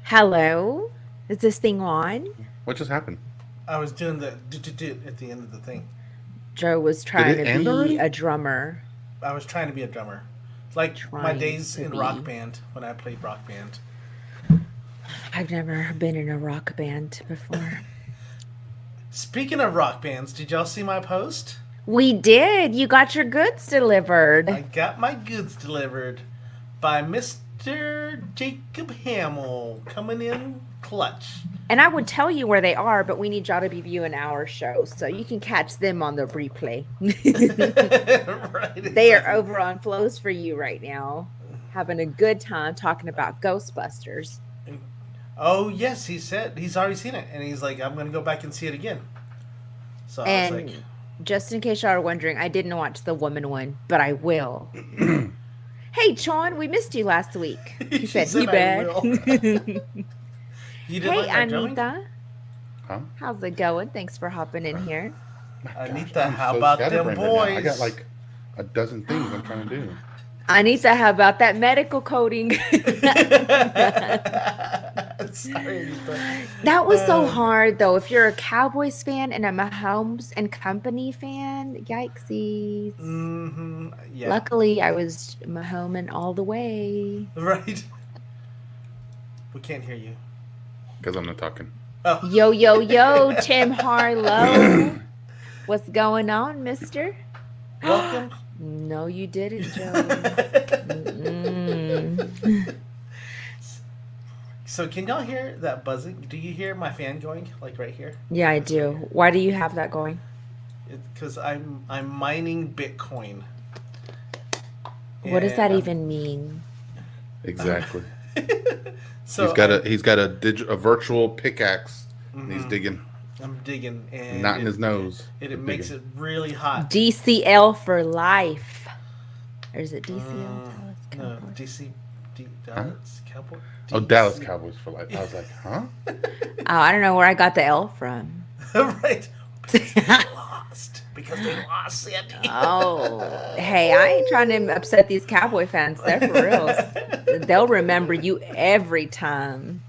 Hello? Is this thing on? What just happened? I was doing the at the end of the thing. Joe was Did trying it to end be already? a drummer. I was trying to be a drummer. It's like my Trying days to in rock be. band when I played rock band. I've never been in a rock band before. Speaking of rock bands, did y'all see my post? We did. You got your goods I delivered. got my goods delivered by Mr. Jacob Hamill coming in clutch. And I would tell you where they are, but we need y'all to be viewing our show so you can catch them on the replay. Right, They are exactly. over on Flows for You right now, having a good time talking about Ghostbusters. Oh yes, he said he's already seen it, and he's like, I'm gonna go back and see it again. So I was like, And just in case y'all are wondering, I didn't watch the woman one, but I will. Hey, Sean, we missed you last week. He she said he said I bad. will. Hey, You didn't like my drumming? Anita. Huh? How's it going? Thanks for hopping in here. My gosh, Anita, I'm how so about them scatterbrained right now. I got boys? like a dozen things I'm trying to do. Anita, how about that medical coding? Sorry, Anita. That was so hard, though. If you're a Cowboys fan and a Mahomes and Company fan, yikesies. Yeah. Luckily, I was Mahomes all the way. Right. We can't hear you. Because I'm not talking. Oh. Yo, yo, yo, Tim Harlow. What's going on, mister? Welcome. No, you didn't, Joey. Mm-mm. So can y'all hear that buzzing? Do you hear my fan going like right here? Yeah, I do. Why do you have that going? Because I'm mining Bitcoin. What does that And, even mean? Exactly. So he's got a virtual pickaxe. And he's digging, I'm digging, and not in his nose. It but makes digging. it really hot. DCL for life. Or is it DCL? Dallas No, Cowboys? Dallas Cowboy. Oh, Dallas Cowboys for life. I was like, huh? Oh, I don't know where I got the L from. Right. Because they lost. Because they lost, Sandy. Oh, hey, I ain't trying to upset these Cowboy fans. They're for real. They'll remember you every time.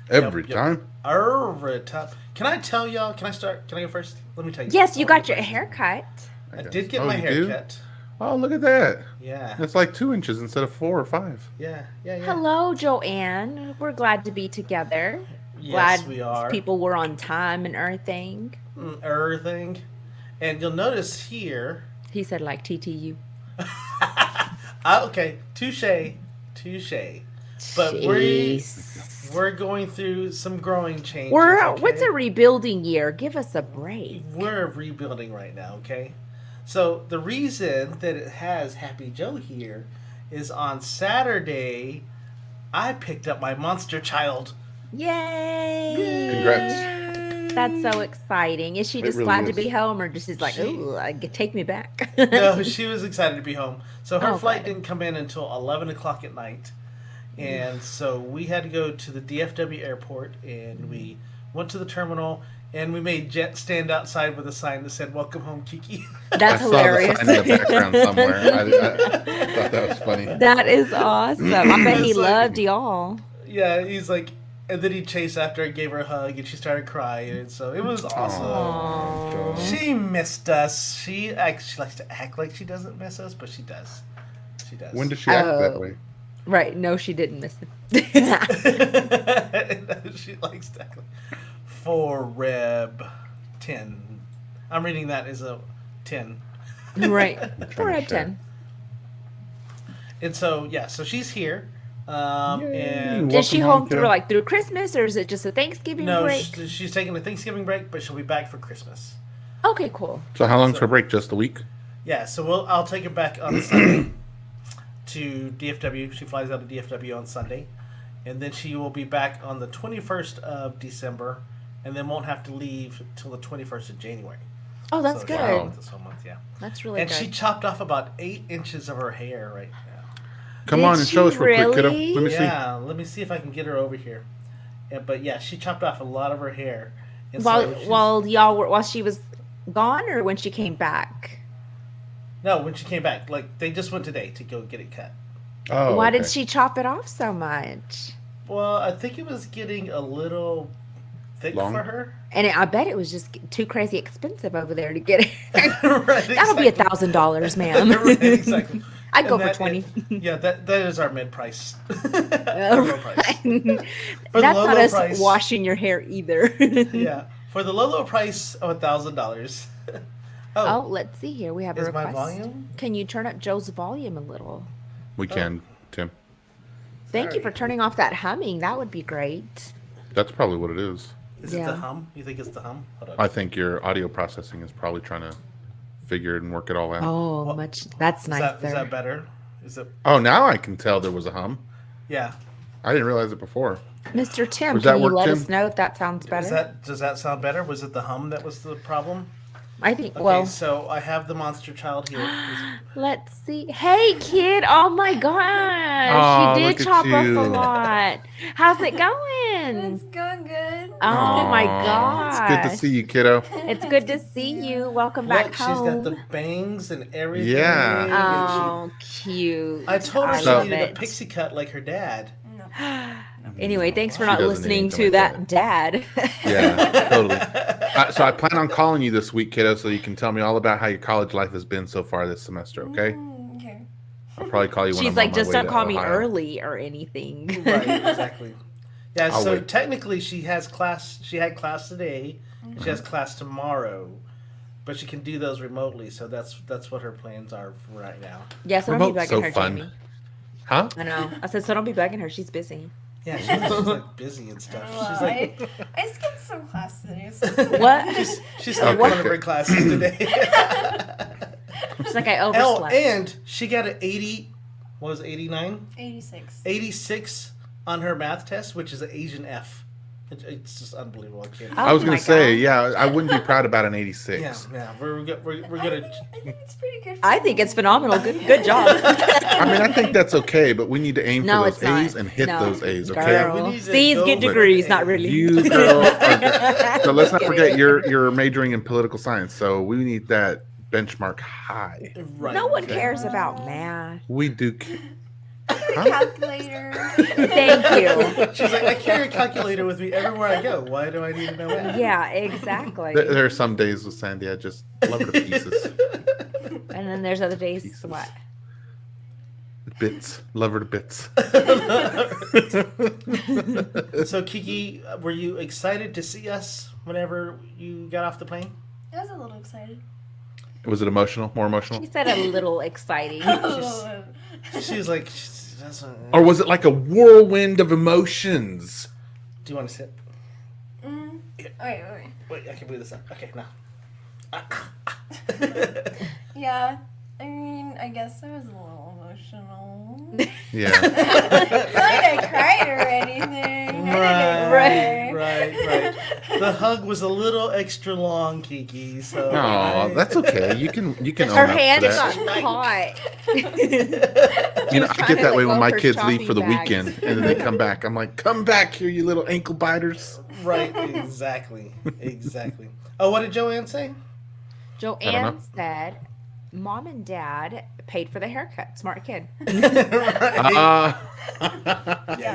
Every Yep. time. Every time. Can I tell y'all? Can I start? Can I go first? Let me tell you. Yes, you got your first. haircut. I guess. did get Oh, my you hair do? cut. Oh, look at that. Yeah. That's like 2 inches instead of 4 or 5. Yeah. Hello, Joanne. We're glad to be together. Yes, Glad we are. people were on time and everything. Everything. And you'll notice here. He said like TTU. Okay, touche. But Jeez. we're going through some growing changes. What's a rebuilding year? Give us a break. We're rebuilding right now, okay? So the reason that it has Happy Joe here is on Saturday I picked up my monster child. Yay! Congrats. That's so exciting. Is she It just really glad to is. be home, or just is like, She- ooh, take me back? No, she was excited to be home. So her Oh, flight good. didn't come in until 11 o'clock at night. And so we had to go to the DFW airport, and we went to the terminal, and we made Jet stand outside with a sign that said, "Welcome home, Kiki." That's I saw the hilarious. sign in the background somewhere. I thought that was funny. That is awesome. I bet he It's like- loved y'all. Yeah, he's like, and then he chased after her, gave her a hug, and she started crying. And so it was awesome. Aw. She missed us. She likes to act like she doesn't miss us, but she does. She does. When does she act that Oh. way? Right. No, she didn't miss it. She likes to act like for Reb 10. I'm reading that as a 10. Right. trying For to a share. 10. And so yeah, so she's here. Yay. And Is she Welcome home, home through kiddo. through Christmas, or is it just a Thanksgiving no, break? she's taking a Thanksgiving break, but she'll be back for Christmas. Okay, cool. So how long's her break? Just a week? Yeah, so I'll take her back on Sunday to DFW. She flies out of DFW on Sunday, and then she will be back on the 21st of December, and then won't have to leave till the 21st of January. Oh, that's So good. she'll be with us all month, yeah. That's really And good. she chopped off about 8 inches of her hair right now. Come Did on and show she us real quick, kiddo. really? Let me see. Yeah, let me see if I can get her over here. Yeah, but yeah, she chopped off a lot of her hair. And while so she's- while she was gone, or when she came back? no, when she came back, like they just went today to go get it cut. Oh, Why okay. did she chop it off so much? Well, I think it was getting a little thick Long? for her. And I bet it was just too crazy expensive over there to get it. Right, That'll be exactly. $1,000, ma'am. Right, exactly. I'd go And for that- 20. Yeah, that is our mid price. All Low price. right. For the That's low, not low us price. washing your hair either. Yeah, for the low price of $1,000. Oh, let's see here. We have a Is my request. volume? Can you turn up Joe's volume a little? We can, Tim. Thank you Sorry. for turning off that humming. That would be great. That's probably what it is. Is it Yeah. the hum? You think it's the hum? Hold on. I think your audio processing is probably trying to figure it and work it all out. Oh, Well, much. That's is nice. that better? Is it? Oh, now I can tell there was a hum. Yeah. I didn't realize it before. Mr. Tim, Was that can you work, let Tim? us know if that sounds better? Does that sound better? Was it the hum that was the problem? I think, Okay, well, so I have the monster child here. let's see. Hey, kid. Oh, my gosh. Aw, You look did at chop off you. a lot. How's it going? It's going good. Oh, my Aw, gosh. It's good to see you, kiddo. It's good to see you. Welcome back Look, home. she's got the bangs and everything. Yeah. and Oh, cute. I told her she love needed a it. pixie cut like her dad. Anyway, thanks for She not doesn't listening need to anything that like dad. Yeah, totally. So I plan on calling you this week, kiddo, so you can tell me all about how your college life has been so far this semester, okay? Okay. I'll probably call you when She's I'm like, on my just way don't to call me Ohio. early or anything. Right, exactly. Yeah, I'll so wait. technically she has class. She had class today. And she has class tomorrow, but she can do those remotely. So that's what her plans are for right now. Yeah, so don't be Remote's bugging so her, fun. Jamie. Huh? I know. I said, so don't be bugging her. She's busy. Yeah, she's like busy and stuff. Well, She's like I skipped some class today. So What? she skipped Okay. one of her classes today. She's like, I Oh, overslept. and she got an 80. What was it, 89? 86. 86 on her math test, which is an Asian F. It's just unbelievable. I can't. Oh I was my going to say, God. yeah, I wouldn't be proud about an 86. Yeah. We're I gonna. think it's pretty good. I think it's phenomenal. Good job. I mean, I think that's okay, but we need to aim No, for it's those A's not. and hit No. those A's, okay? Yeah, we Girl. need to C's go get with degrees, A. not really. You girl. So let's not forget you're majoring in political science, so we need that benchmark high. Right. No one okay. cares about math. We do. Calculator. Thank you. She's like, I carry a calculator with me everywhere I go. Why do I need to know that? Yeah, exactly. There are some days with Sandy I just love her to pieces. And then there's other days. Pieces. What? Bits. Love her to bits. So Kiki, were you excited to see us whenever you got off the plane? I was a little excited. Was it emotional? More emotional? She said a little exciting. She was like, that's Or was it like a whirlwind of emotions? do you want to sit? Wait. Wait, I can believe this up. Okay, now. Yeah. I mean, I guess I was a little emotional. Yeah. It's not like I cried or anything. Right. The hug was a little extra long, Kiki. So Oh, that's okay. You can own Her up to hands that. got caught. You know, I trying get to that way let when go my of her kids leave shopping for the bags. weekend and then they come back. I'm like, come back here, you little ankle biters. right, exactly. Oh, what did Joanne say? know. Joanne said, Mom and Dad paid for the haircut. Smart kid. Yeah.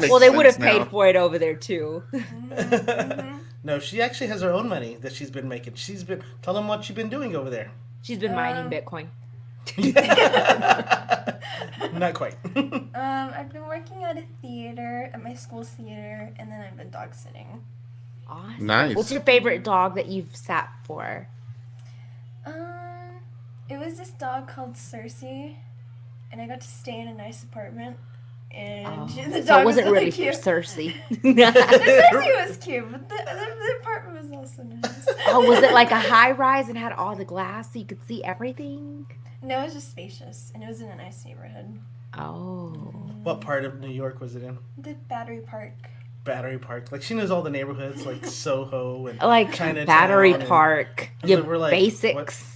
Well, they would have paid for it over there, too. No, she actually has her own money that she's been making. Tell them what you've been doing over there. She's been mining Bitcoin. Not quite. I've been working at a theater, at my school's theater, and then I've been dog sitting. Awesome. Nice. What's your favorite dog that you've sat for? It was this dog called Cersei, and I got to stay in a nice apartment. And the dog So it wasn't was really for cute. Cersei. The Cersei was cute, but the apartment was also nice. Oh, was it like a high rise and had all the glass so you could see everything? No, it was just spacious, and it was in a nice neighborhood. Oh. What part of New York was it in? The Battery Park. Battery Park. Like she knows all the neighborhoods, like Soho and Like Chinatown Battery and- Park. and Your then we're like, basics.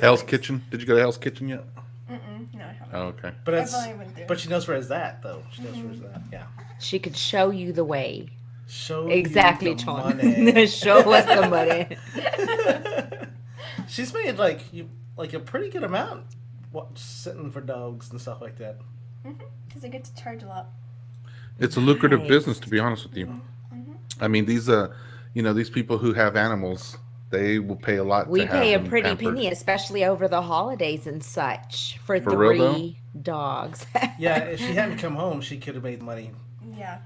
Hell's Kitchen? Did you go to Hell's Kitchen yet? No, I haven't. Oh, okay. But I it's probably went there. but she knows where it's at though. She knows where it's at. Yeah. She could show you the way. Show Exactly, you the John. money. Show us the money. She's made like a pretty good amount sitting for dogs and stuff like that. Because I get to charge a lot. It's a lucrative Nice. business, to be honest with you. I mean, these these people who have animals, they will pay a lot We to have pay a them pretty pampered. penny, especially over the holidays and such, for For real, though? 3 dogs. Yeah, if she hadn't come home, she could have made money. Yeah.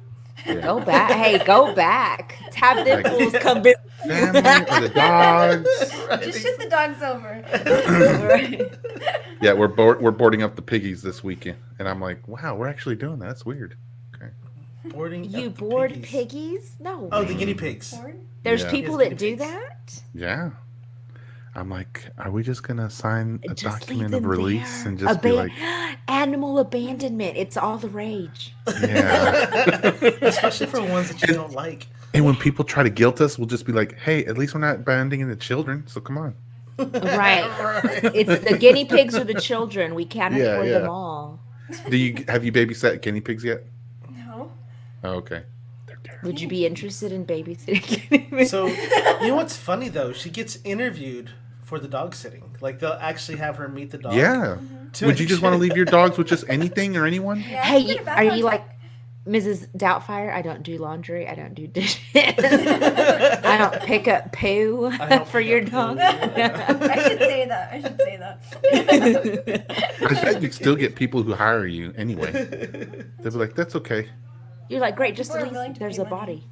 Go back. Hey, go back. Have them Like- fools come visit. Family or the dogs. Just ship the dogs over. Yeah, we're boarding up the piggies this weekend, and I'm like, wow, we're actually doing that. That's weird. Okay. Boarding You up the board piggies. piggies? No. Oh, the guinea pigs. Board? There's Yeah. people Yes, that guinea do pigs. that? Yeah. I'm like, are we just gonna sign a Just leave document of them release there. and just be like, Animal abandonment. It's all the rage. yeah? Especially for ones that you don't like. And when people try to guilt us, we'll just be like, hey, at least we're not abandoning the children, so come on. Right. It's the guinea pigs or the children. We can't Yeah, afford yeah. them all. Have you babysat guinea pigs yet? No. Oh, okay. They're terrible. Would you be interested in babysitting guinea pigs? So, you know what's funny though? She gets interviewed for the dog sitting. Like they'll actually have her meet the dog. Yeah. To Would you make just want to sure- leave your dogs with just anything or anyone? Yeah, Hey, I get a are background you like check. Mrs. Doubtfire? I don't do laundry. I don't do dishes. I don't pick up poo don't for pick your up poo. dog. I should say that. I should say that. I bet you still get people who hire you anyway. They'll be like, that's okay. You're like, great, just People at are willing least to there's pay a money. body.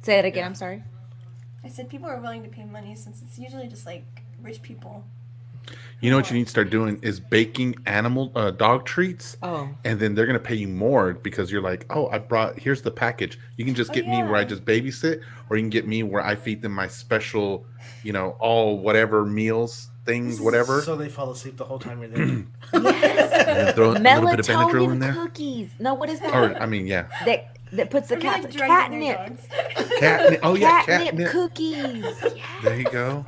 Say that again, I'm sorry. I said people are willing to pay money since it's usually just like rich people. You know what you need to start doing is baking dog treats. Oh. And then they're going to pay you more because you're like, oh, here's the package. You can just Oh, get me where I yeah. just babysit, or you can get me where I feed them my special, all whatever meals, things, whatever. So they fall asleep the whole time you're there. Yes. And throw a little bit of Benadryl in Melatonin there. cookies. No, what is that? Or, I mean, yeah. that puts the I'm cat really dragging their catnip. dogs. Catnip. Oh, yeah, Catnip catnip. cookies. There you go.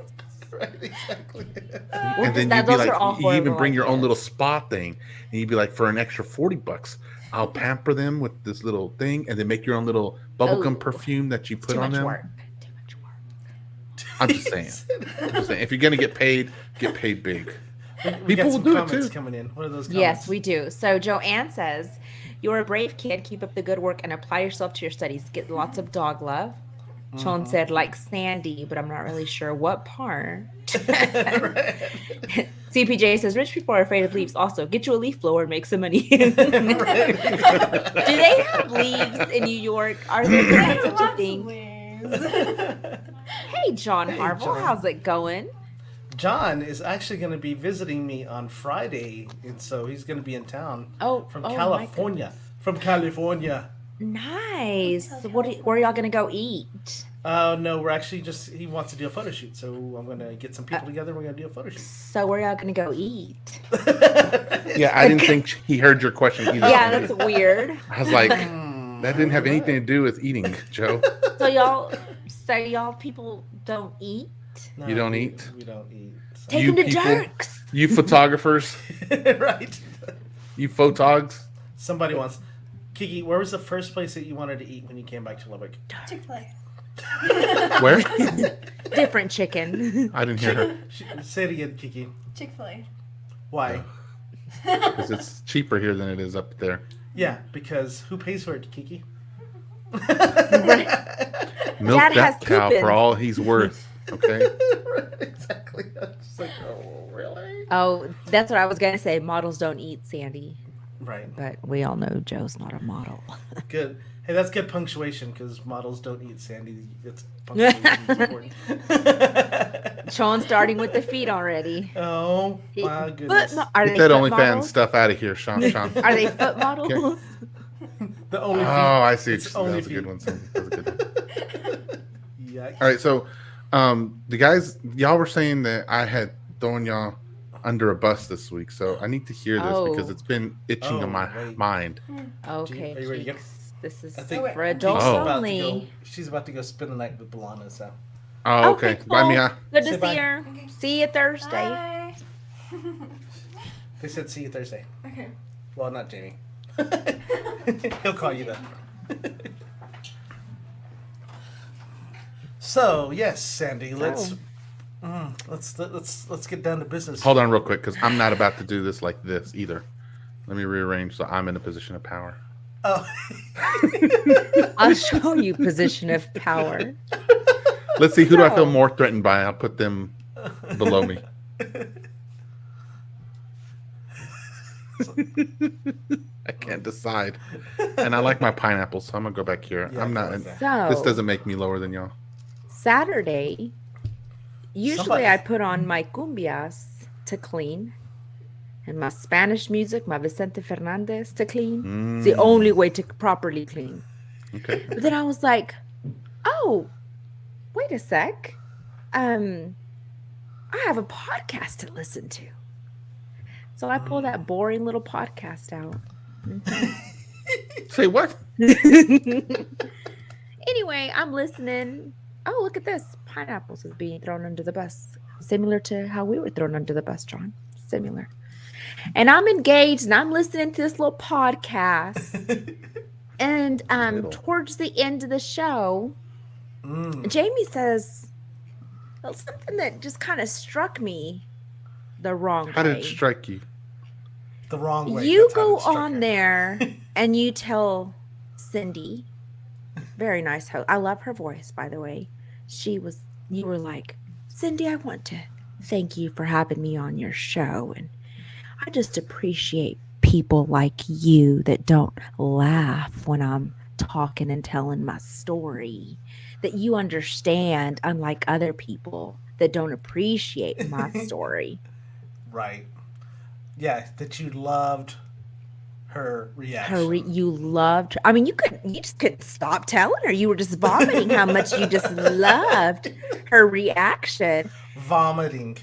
Right, exactly. And then That- you'd be those like, are all you even horrible bring your own ideas. little spa thing, and you'd be like, for an extra $40, I'll pamper them with this little thing, and then make your own little bubblegum Oh. perfume that you put Too on much them. work. Too much work. I'm just saying. If you're gonna get paid big. We got People will some do it comments too. coming in. What are those comments? Yes, we do. So Joanne says, "You're a brave kid. Keep up the good work and apply yourself to your studies. Get lots of dog love." Sean said, "Like Sandy, but I'm not really sure what part." CPJ says, "Rich people are afraid of leaves. Also, get you a leaf blower and make some money." Do they have leaves in New York? Are there There's such a lots of thing? ways. Hey, John Harville, John. how's it going? John is actually going to be visiting me on Friday, and so he's going to be in town from my California. From California. Nice. Where are y'all gonna go eat? No, we're actually he wants to do a photo shoot, so I'm going to get some people together. We're going to do a photo shoot. So where y'all gonna go eat? Yeah, I didn't think he heard your question either. Yeah, that's weird. I was like, that didn't have anything to do with eating, Joe. So y'all people don't eat? No, You don't eat? We don't eat. So. Take You them to people- Dirks. You photographers, Right. you photogs. Somebody wants. Kiki, where was the first place that you wanted to eat when you came back to Lubbock? Chick-fil-A. Where? Different chicken. I didn't hear her. Say it again, Kiki. Chick-fil-A. Why? Because it's cheaper here than it is up there. Yeah, because who pays for it, Kiki? Milk Dad has that cow coupons. for all he's worth. Okay. Exactly. I'm just like, oh, really? Oh, that's what I was gonna say. Models don't eat, Sandy. Right. But we all know Joe's not a model. Good. Hey, that's good punctuation because models don't eat Sandy. It's punctuation is important. Sean's starting with the feet already. Oh my goodness. Are Get they that foot OnlyFans models? stuff out of here, Sean. Are they foot models? The only Oh, I see. It's That was only a good feet. one. Sandy. That was a good one. Yeah. All right, so the guys, y'all were saying that I had thrown y'all under a bus this week, so I need to hear this because Oh. it's been itching in my wait. mind. Okay, Are you ready to go? Cheeks. This is I think for Kiki's adults Oh. about to go- only. she's about to go spend the night with Balana, so. Oh, okay. Bye, cool. Mia. Good Say to bye. see her. See you Thursday. Bye. They said see you Thursday. Okay. Well, not Jamie. He'll call you then. So yes, Sandy, let's let's get down to business. Hold on real quick because I'm not about to do this like this either. Let me rearrange so I'm in a position of power. Oh, I'll show you position of power. Let's see, who do I feel So- more threatened by? I'll put them below me. I can't decide. And I like my pineapple, so I'm going to go back here. Yeah, I'm go not. with that. So This doesn't make me lower than y'all. Saturday, usually Somebody- I put on my cumbias to clean and my Spanish music, my Vicente Fernandez to clean. It's the only way to properly clean. Okay. But then I was like, oh, wait a sec. I have a podcast to listen to. So I pull that boring little podcast out. Say what? Anyway, I'm listening. Oh, look at this. Pineapples is being thrown under the bus. Similar to how we were thrown under the bus, John. Similar. And I'm engaged and I'm listening to this little podcast. And towards the end of the show, Jamie says something that just kind of struck me the wrong way. How did it strike you? the wrong way. You That's how go it struck on her. there and you tell Cindy, very nice host. I love her voice, by the way. You were like, Cindy, I want to thank you for having me on your show. And I just appreciate people like you that don't laugh when I'm talking and telling my story, that you understand, unlike other people that don't appreciate my story. Right. Yeah, that you loved her reaction. You loved her. I mean, you just couldn't stop telling her. You were just vomiting how much you just loved her reaction. Vomiting.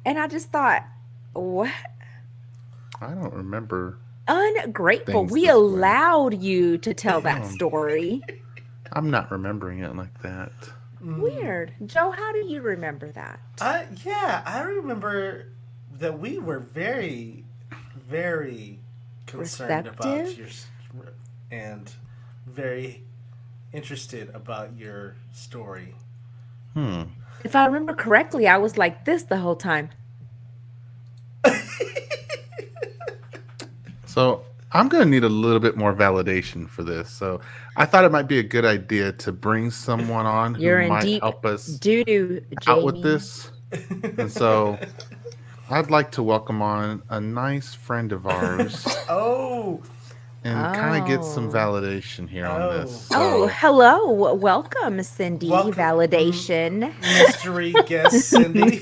And I just thought, what? I don't remember. Ungrateful. Things We this way. allowed you to tell that story. I'm not remembering it like that. Weird. Joe, how do you remember that? I remember that we were very, very concerned about Receptive? and very interested about your story. If I remember correctly, I was like this the whole time. So I'm going to need a little bit more validation for this. So I thought it might be a good idea to bring someone on who You're in might deep help us doo-doo, out with Jamie. this. And so I'd like to welcome on a nice friend of ours Oh, and kind of get some Oh. validation here on this. Oh, So, hello. Welcome, Cindy. Welcome. Validation. mystery guest Cindy.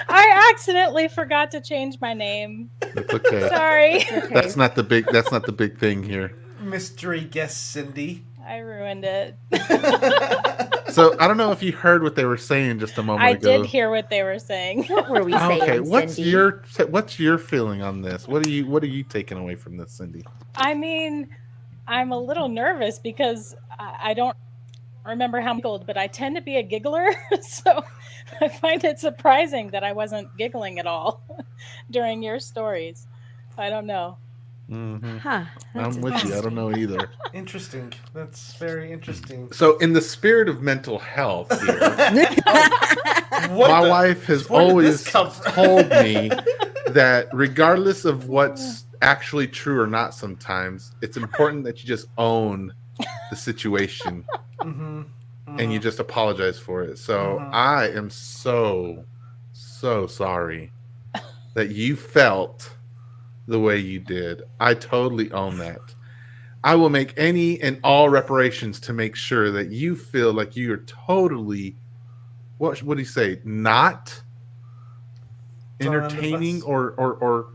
I accidentally forgot to change my name. it's okay. Sorry. That's not the big thing here. mystery guest Cindy. I ruined it. So I don't know if you heard what they were saying just a moment I ago. did hear what they were saying. What were we saying, Okay, what's Cindy? your feeling on this? What are you taking away from this, Cindy? I mean, I'm a little nervous because I don't remember how I'm giggled, but I tend to be a giggler. So I find it surprising that I wasn't giggling at all during your stories. I don't know. Mm-hmm. Huh. I'm with you. I don't know either. Interesting. That's very interesting. So, in the spirit of mental health here, What my the- wife has where did always this come from? told me that regardless of what's actually true or not, sometimes it's important that you just own the situation and you just apologize for it. So I am so sorry that you felt the way you did. I totally own that. I will make any and all reparations to make sure that you feel like you are totally, what do you say, not Thrown under the entertaining bus. or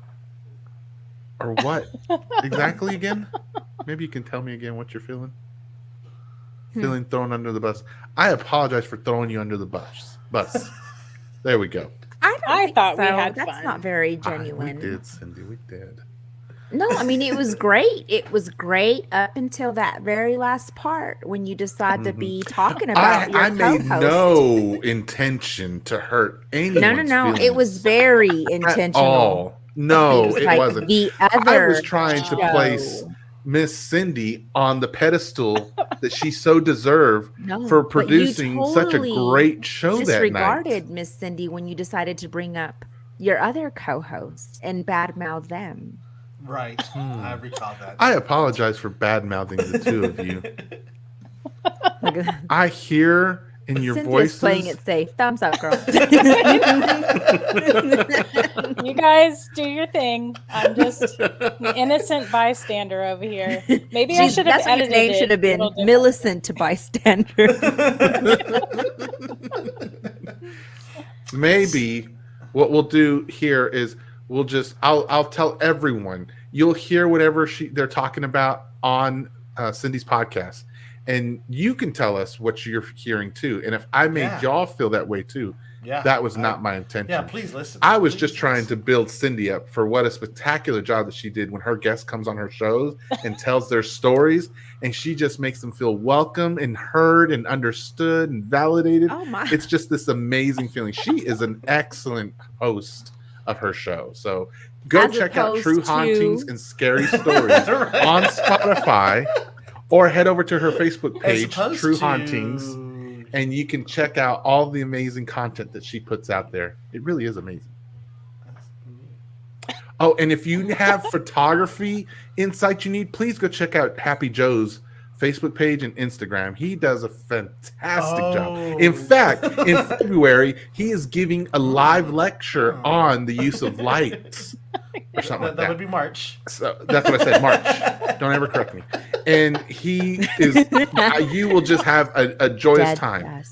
what exactly again? Maybe you can tell me again what you're feeling. Feeling thrown under the bus. I apologize for throwing you under the bus. There we go. I thought we so. had That's fun. not very We genuine. did, Cindy. We did. No, I mean it was great. It was great up until that very last part when you decide to be talking about your I made co-host. no intention to hurt anyone. No. It was very at intentional. all. No, was it like wasn't. the I other was trying to show. place Miss Cindy on the pedestal that she so deserved No, for but you producing such a totally great show that night. disregarded Miss Cindy when you decided to bring up your other co-host and badmouth them. Right. I recall that. I apologize for bad mouthing the two of you. Like, I hear in your Cynthia's playing voices. it safe. Thumbs up, girl. You guys do your thing. I'm just an innocent bystander over here. Maybe I should have That's what your edited name it should have a been. little different. Millicent to bystander. Maybe what we'll do here is I'll tell everyone. You'll hear whatever they're talking about on Cindy's podcast, and you can tell us what you're hearing too. And if I made y'all feel that way too, that was not my intention. Yeah, please listen. I was just trying to build Cindy up for what a spectacular job that she did when her guest comes on her shows and tells their stories, and she just makes them feel welcome and heard and understood and validated. Oh my! It's just this amazing feeling. She is an excellent host of her show. So go check out True Hauntings and Scary Stories on Spotify, or head over to her Facebook page, True Hauntings, and you can check out all the amazing content that she puts out there. It really is amazing. Oh, and if you have photography insight you need, please go check out Happy Joe's Facebook page and Instagram. He does a fantastic job. In fact, in February, he is giving a live lecture on the use of lights or something like that. That would be March. So that's what I said, March. Don't ever correct me. And he is, you will just have a joyous time.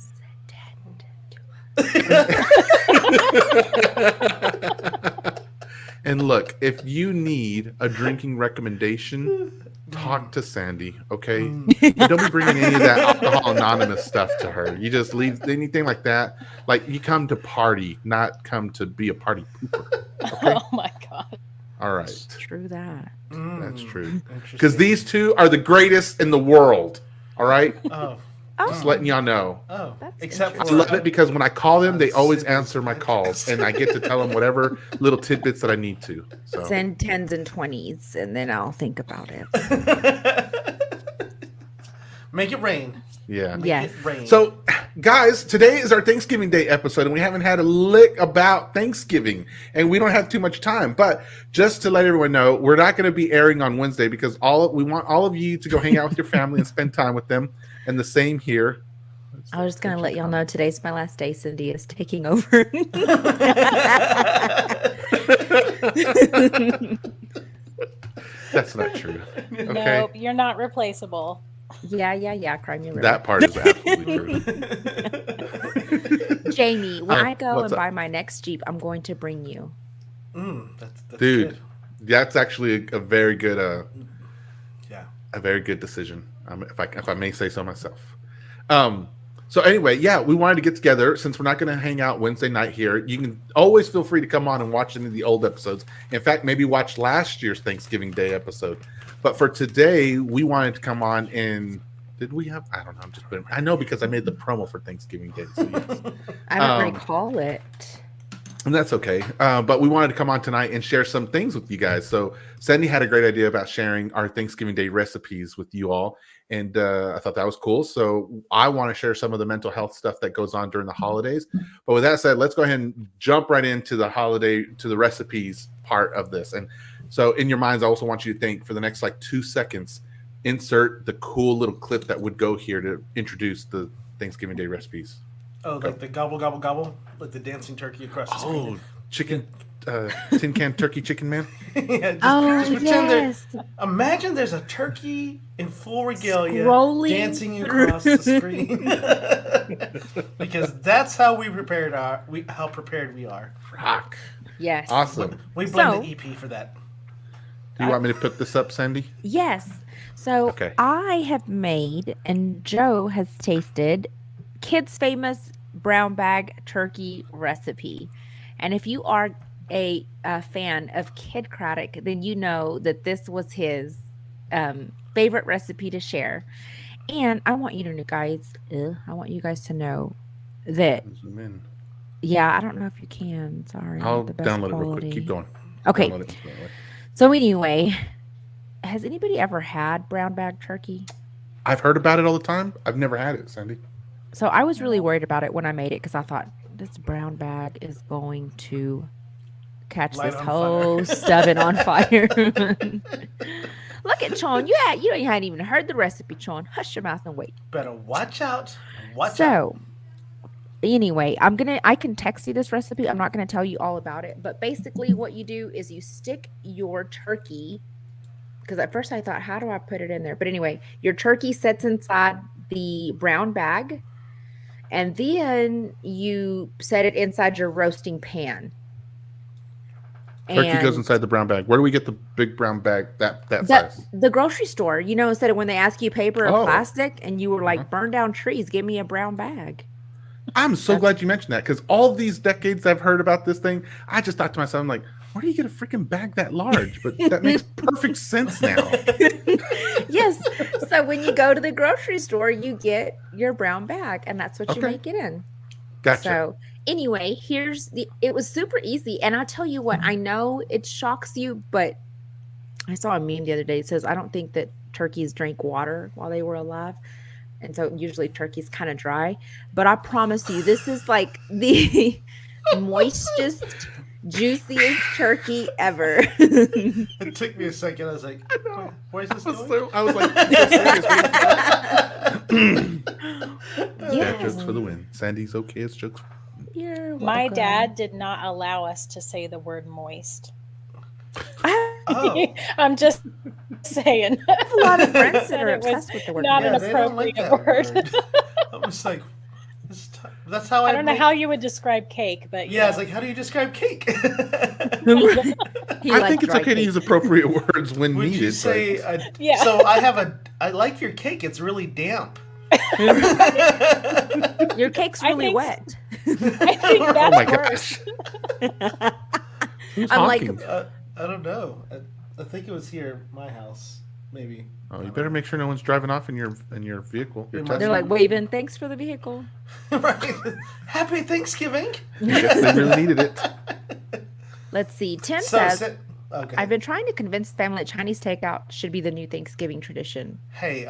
And look, if you need a drinking recommendation, talk to Sandy, okay? But don't be bringing any of that Alcohol Anonymous stuff to her. You just leave anything like that. Like, you come to party, not come to be a party pooper. Okay? Oh my God. All right. True that. That's true. Because these two are the greatest in the world. All right? Just letting y'all know. Except I for love it because when I call them, they always answer my calls, and I get to tell them whatever little tidbits that I need to. So. Send 10s and 20s, and then I'll think about it. Make it rain. Yeah. Yes. So, guys, today is our Thanksgiving Day episode, and we haven't had a lick about Thanksgiving, and we don't have too much time. But just to let everyone know, we're not going to be airing on Wednesday because we want all of you to go hang out with your family and spend time with them. And the same here. I was just going to let y'all know today's my last day. Cindy is taking over. That's not true. Okay. Nope, you're not replaceable. Yeah. Crime you That part is absolutely true. Jamie, when I go and up? buy my next Jeep, I'm going to bring you. That's Dude, good. that's actually a very good Yeah. a very good decision, if I may say so myself. So anyway, yeah, we wanted to get together since we're not going to hang out Wednesday night here. You can always feel free to come on and watch any of the old episodes. In fact, maybe watch last year's Thanksgiving Day episode. But for today, we wanted to come on and did we have? I don't know. I know because I made the promo for Thanksgiving Day. So yes. I don't recall it. And that's okay. But we wanted to come on tonight and share some things with you guys. So Sandy had a great idea about sharing our Thanksgiving Day recipes with you all. And I thought that was cool. So I want to share some of the mental health stuff that goes on during the holidays. But with that said, let's go ahead and jump right into the recipes part of this. And so in your minds, I also want you to think for the next 2 seconds, insert the cool little clip that would go here to introduce the Thanksgiving Day recipes. Oh, like the gobble, gobble, gobble? Like the dancing turkey across the screen? Oh, chicken, tin can turkey chicken man. Yeah, just pretend yes. imagine there's a turkey in full regalia Scrolling dancing across the screen. Because that's how we prepared how prepared we are. Rock. Yes. Awesome. We blend So- the EP for that. Do you want me to put this up, Sandy? Yes. So Okay. I have made, and Joe has tasted, Kids' famous brown bag turkey recipe. And if you are a fan of Kid Craddock, then you know that this was his favorite recipe to share. And I want you to know, guys, I want you guys to know that, Zoom in. yeah, I don't know if you can. Sorry. I'll the best download it real quick. quality. Keep going. Okay. Download it. So anyway, has anybody ever had brown bag turkey? I've heard about it all the time. I've never had it, Sandy. So I was really worried about it when I made it because I thought this brown bag is going to catch Light this on whole fire. stubbing on fire. Look at Chon. You hadn't even heard the recipe, Chon. Hush your mouth and wait. Better watch out. Watch out. So anyway, I can text you this recipe. I'm not gonna tell you all about it, but basically what you do is you stick your turkey, because at first I thought, how do I put it in there? But anyway, your turkey sits inside the brown bag, and then you set it inside your roasting pan. Turkey goes inside the brown bag. Where do we get the big brown bag that size? The grocery store, instead of when they ask you paper or Oh. plastic, and you were like, burn down trees, give me a brown bag. I'm so glad you mentioned that, because all these decades I've heard about this thing, I just thought to myself, I'm like, where do you get a freaking bag that large? But that makes perfect sense now. Yes. So when you go to the grocery store, you get your brown bag, and that's what you Okay. make it in. Gotcha. So anyway, it was super easy. And I'll tell you what, I know it shocks you, but I saw a meme the other day. It says, I don't think that turkeys drank water while they were alive. And so usually turkey's kind of dry, but I promise you, this is like the moistest, juiciest turkey ever. It took me a second. I was like, where's this going? I was like, Dad jokes for the win. Sandy's okay as jokes. You're My welcome. dad did not allow us to say the word moist. Oh. I'm just saying. I have a lot of friends that Said are it was obsessed with the word. not Yeah, an they don't like appropriate that word. I was like, that's how I don't know make- how you would describe cake, but Yeah, it's like, how do you describe cake? He I likes think it's dry okay to cake. use appropriate words when Would needed. you say? Yeah. So I like your cake. It's really damp. Your cake's I really think- wet. I think Oh that's my worse. gosh. Who's I'm like, honking? I don't know. I think it was here, my house, maybe. Oh, you better make sure no one's driving off in your vehicle. Your In my- Tesla. they're like waving, thanks for the vehicle. Right. Happy Thanksgiving. Yes, they really needed it. Let's see. Tim So, says, okay. I've been trying to convince family that Chinese takeout should be the new Thanksgiving tradition. Hey,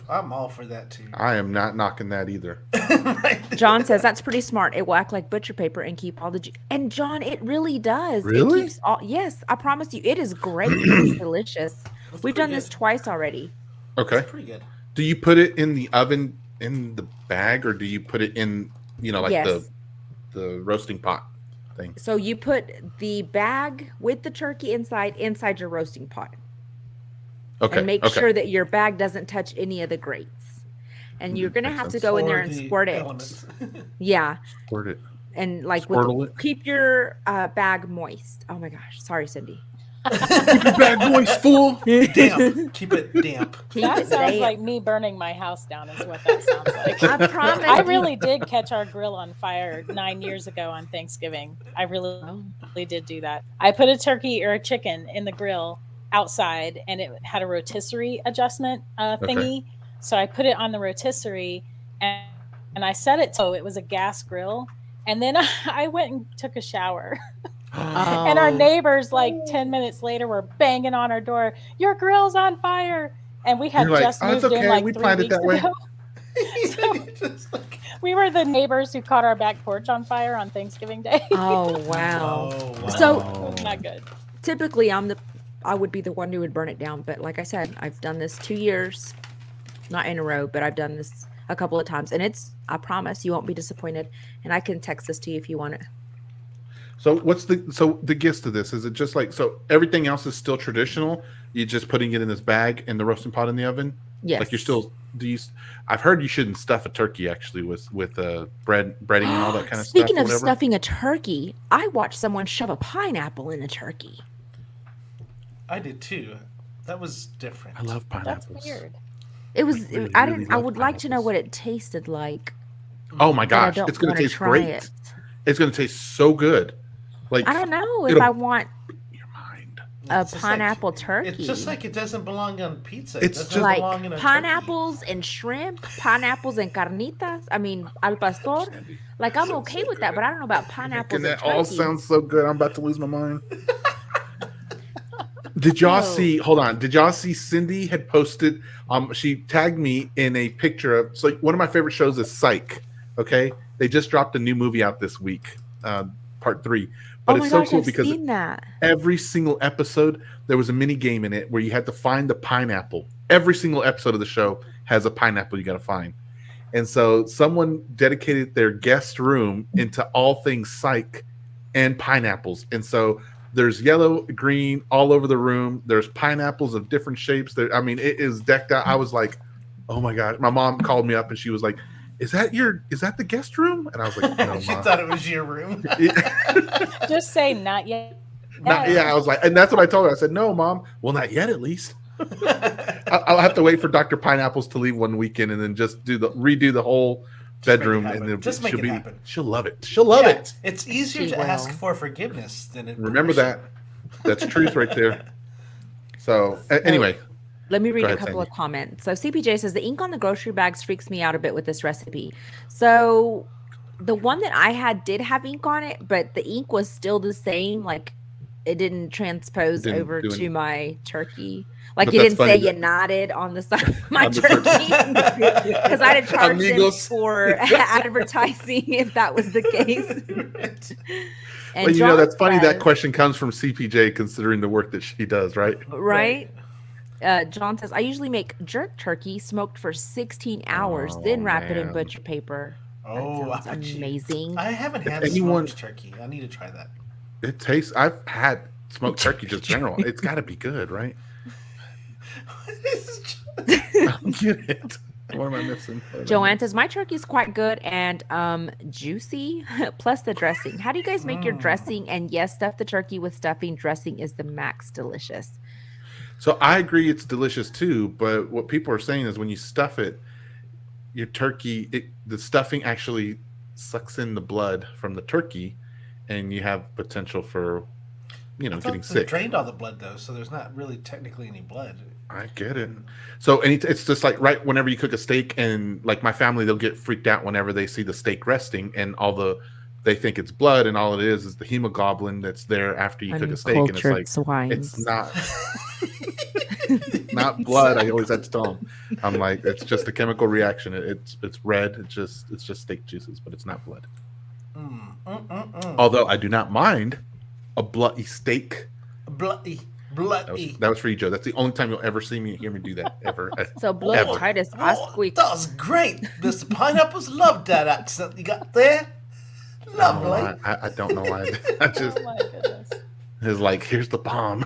I'm all for that too. I am not knocking that either. Right. John says that's pretty smart. It will act like butcher paper and keep all the and John, it really does. Really? It keeps all. Yes, I promise you, it is great. It's delicious. That's We've pretty done this good. twice already. Okay. Pretty good. Do you put it in the oven in the bag, or do you put it in, like Yes. the roasting pot thing? So you put the bag with the turkey inside your roasting pot, Okay. and make okay. sure that your bag doesn't touch any of the grates. And you're gonna Makes have to sense. go in Or there and the squirt it. elements. Yeah, Squirt it. and like Squirtle it. keep your bag moist. Oh my gosh, sorry, Cindy. Keep your bag moist, fool. Damp. Keep it damp. Keep That it sounds damp. like me burning my house down, is what that sounds like. I promise. I really did catch our grill on fire 9 years ago on Thanksgiving. I really did do that. I put a turkey or a chicken in the grill outside, and it had a rotisserie adjustment thingy. So I put it on the rotisserie, and I set it so it was a gas grill. And then I went and took a shower. And our neighbors, like 10 minutes later, were banging on our door. Your grill's on fire. And we had You're like, just "Oh, it's moved in okay. like We 3 planned it weeks that way." ago. Just like, We were the neighbors who caught our back porch on fire on Thanksgiving Day. Oh wow. oh, wow. So- It was not good. Typically, I would be the one who would burn it down. But like I said, I've done this 2 years, not in a row, but I've done this a couple of times, and I promise you won't be disappointed. And I can text this to you if you want it. So what's the gist of this? Is it just like, so everything else is still traditional? You're just putting it in this bag in the roasting pot in the oven? Yes. Like you're still, I've heard you shouldn't stuff a turkey actually with breading and all that kind of Speaking stuff. of stuffing a turkey, I watched someone shove a pineapple in a turkey. I did too. That was different. I love That's pineapples. weird. It was. really, I really didn't. I love would like to know pineapples. what it tasted like. Oh my but I gosh, don't it's going to wanna taste try great. it. It's going to taste so good. Like I don't know if it'll- I want your mind. a It's just pineapple like, turkey. It's just like it doesn't belong on pizza. It It's doesn't just- belong in a like turkey. pineapples and shrimp, pineapples and carnitas. I mean, al pastor. Like I'm okay with that, but I don't know about pineapples And and that all turkey. sounds so good. I'm about to lose my mind. Did y'all So- see? Hold on. Did y'all see? Cindy had posted. She tagged me in a picture of. So one of my favorite shows is Psych. Okay, they just dropped a new movie out this week, part 3. Oh But my it's so gosh, cool I've because seen that. every single episode there was a mini game in it where you had to find the pineapple. Every single episode of the show has a pineapple you got to find. And so someone dedicated their guest room into all things psych and pineapples. And so there's yellow, green all over the room. There's pineapples of different shapes. There, I mean, it is decked out. I was like, oh my God. My mom called me up and she was like, is that the guest room? And I was like, no, She Mom. thought it was your room. Just say not yet. I was like, and that's what I told her. I said, no, Mom. Well, not yet, at least. I'll have to wait for Dr. Pineapples to leave one weekend and then just redo the whole bedroom, and then Just make it happen. She'll love it. She'll love it. It's easier She to ask will. for forgiveness than Remember that. That's truth right there. So anyway, Let me read Go a ahead, couple Sandy. of comments. So CPJ says the ink on the grocery bags freaks me out a bit with this recipe. So the one that I had did have ink on it, but the ink was still the same. Like it didn't transpose It didn't over do to anything. my turkey. Like But it that's didn't funny say that- you nodded on the side of my On the turkey. Because I'd have charged them Amigos. for advertising if that was the case. And well, John that's funny. That says- question comes from CPJ, considering the work that she does, right? Right? John says, I usually make jerk turkey smoked for 16 hours, Oh, then wrap it in man. butcher paper. Oh, That sounds amazing. I haven't If had anyone- smoked turkey. I need to try that. It tastes. I've had smoked turkey just general. It's got to be good, right? I don't get it. What am I missing? Joanne says, my turkey is quite good and juicy, plus the dressing. How do you guys make your dressing? And yes, stuff the turkey with stuffing. Dressing is the max delicious. So I agree, it's delicious too. But what people are saying is when you stuff it, your turkey, the stuffing actually sucks in the blood from the turkey, and you have potential for, I thought getting they sick. drained all the blood though, so there's not really technically any blood. I get it. So it's just like right whenever you cook a steak, and like my family, they'll get freaked out whenever they see the steak resting and they think it's blood, and all it is the hemoglobin that's there after you cook a steak, and it's Uncultured like swines. it's not blood. I always had to tell them. I'm like, it's just a chemical reaction. It's red. It's just steak juices, but it's not blood. Although I do not mind a bloody steak. Bloody. That was for you, Joe. That's the only time you'll ever hear me do that ever. So blood Ever. Titus, I squeak. That was great. Mr. Pineapples loved that accent you got there. Lovely. I don't know why. I just Oh my goodness. is like, here's the bomb.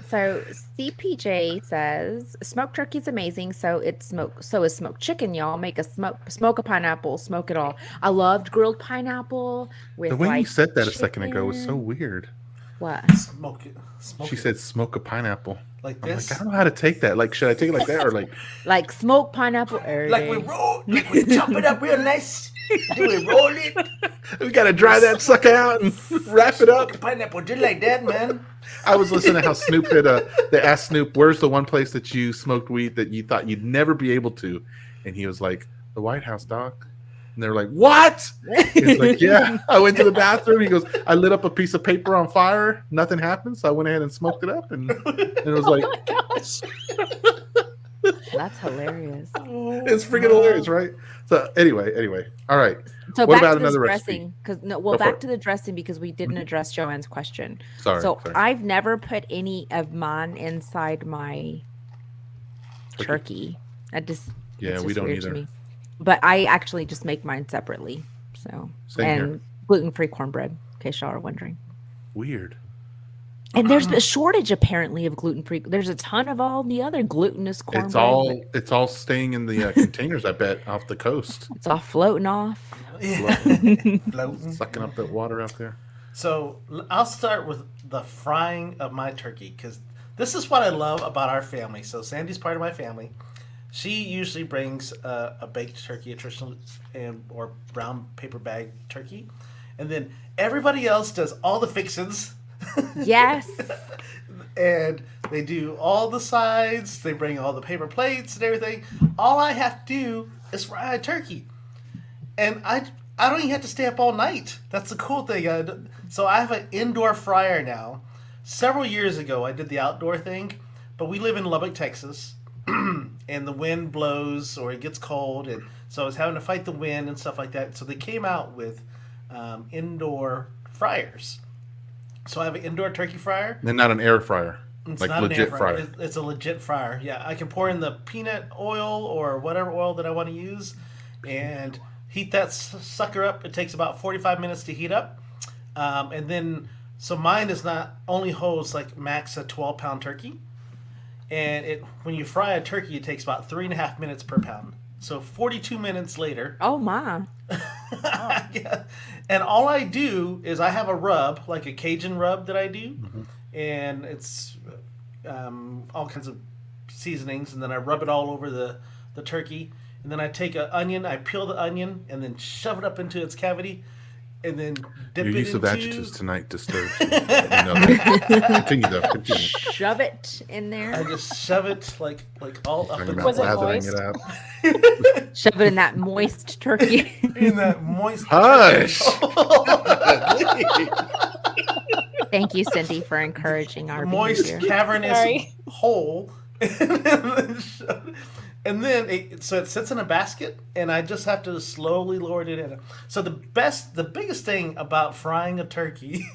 So CPJ says smoked turkey is amazing. So is smoked chicken. Y'all make a smoke a pineapple, smoke it all. I loved grilled pineapple with The way you like, said that a second ago was so chicken. weird. What? Smoke it. Smoke She it. said, "Smoke a pineapple." Like I'm this. like, I don't know how to take that. Like, should I take it like that or like? Like smoked pineapple. Like we chop it up real nice. Do we roll it? We gotta dry that sucker out and wrap it up. Smoke a pineapple just like that, man. I was listening to how Snoop had they asked Snoop, "Where's the one place that you smoked weed that you thought you'd never be able to?" And he was like, "The White House, doc." And they were like, "What?" He's like, "Yeah, I went to the bathroom." He goes, "I lit up a piece of paper on fire. Nothing happened, so I went ahead and smoked it up." And it was like, Gosh. That's hilarious. it's freaking hilarious, right? So anyway, all right. So What back about to this another recipe? dressing, because Go for back it. to the dressing because we didn't address Joanne's question. Sorry. So sorry. I've never put any of mine inside my turkey. Yeah, it's we just don't weird to either. me. But I actually just make mine separately. So Same and here. gluten-free cornbread, in case y'all are wondering. Weird. And there's a shortage apparently of gluten-free. There's a ton of all the other glutinous cornbread. It's all staying in the containers. I bet off the coast, It's all floating off. Floating. sucking up that water out there. So I'll start with the frying of my turkey because this is what I love about our family. So Sandy's part of my family. She usually brings a baked turkey, a traditional or brown paper bag turkey, and then everybody else does all the fixins. Yes. And they do all the sides. They bring all the paper plates and everything. All I have to do is fry a turkey, and I don't even have to stay up all night. That's the cool thing. So I have an indoor fryer now. Several years ago, I did the outdoor thing, but we live in Lubbock, Texas, and the wind blows or it gets cold, and so I was having to fight the wind and stuff like that. So they came out with indoor fryers. So I have an indoor turkey fryer. And not an air fryer. It's Like not an air legit fryer. fryer. It's a legit fryer. Yeah, I can pour in the peanut oil or whatever oil that I want to use, and heat that sucker up. It takes about 45 minutes to heat up, and then so mine is not only holds like max a 12-pound turkey, and it when you fry a turkey, it takes about 3.5 minutes per pound. So 42 minutes later, Oh my. yeah. And all I do is I have a rub, like a Cajun rub that I do, and it's all kinds of seasonings, and then I rub it all over the turkey, and then I take an onion, I peel the onion, and then shove it up into its cavity, and then dip Your it use into... of adjectives tonight disturbs me. Continue though. Continue. Shove it in I there. just shove it like all up Talking in, about Was it lathering moist? it out. Shove it in that moist turkey. in that moist... Hush. Thank you, Cindy, for encouraging our moist, behavior. cavernous Sorry. hole. And then it sits in a basket, and I just have to slowly lower it in. So the biggest thing about frying a turkey,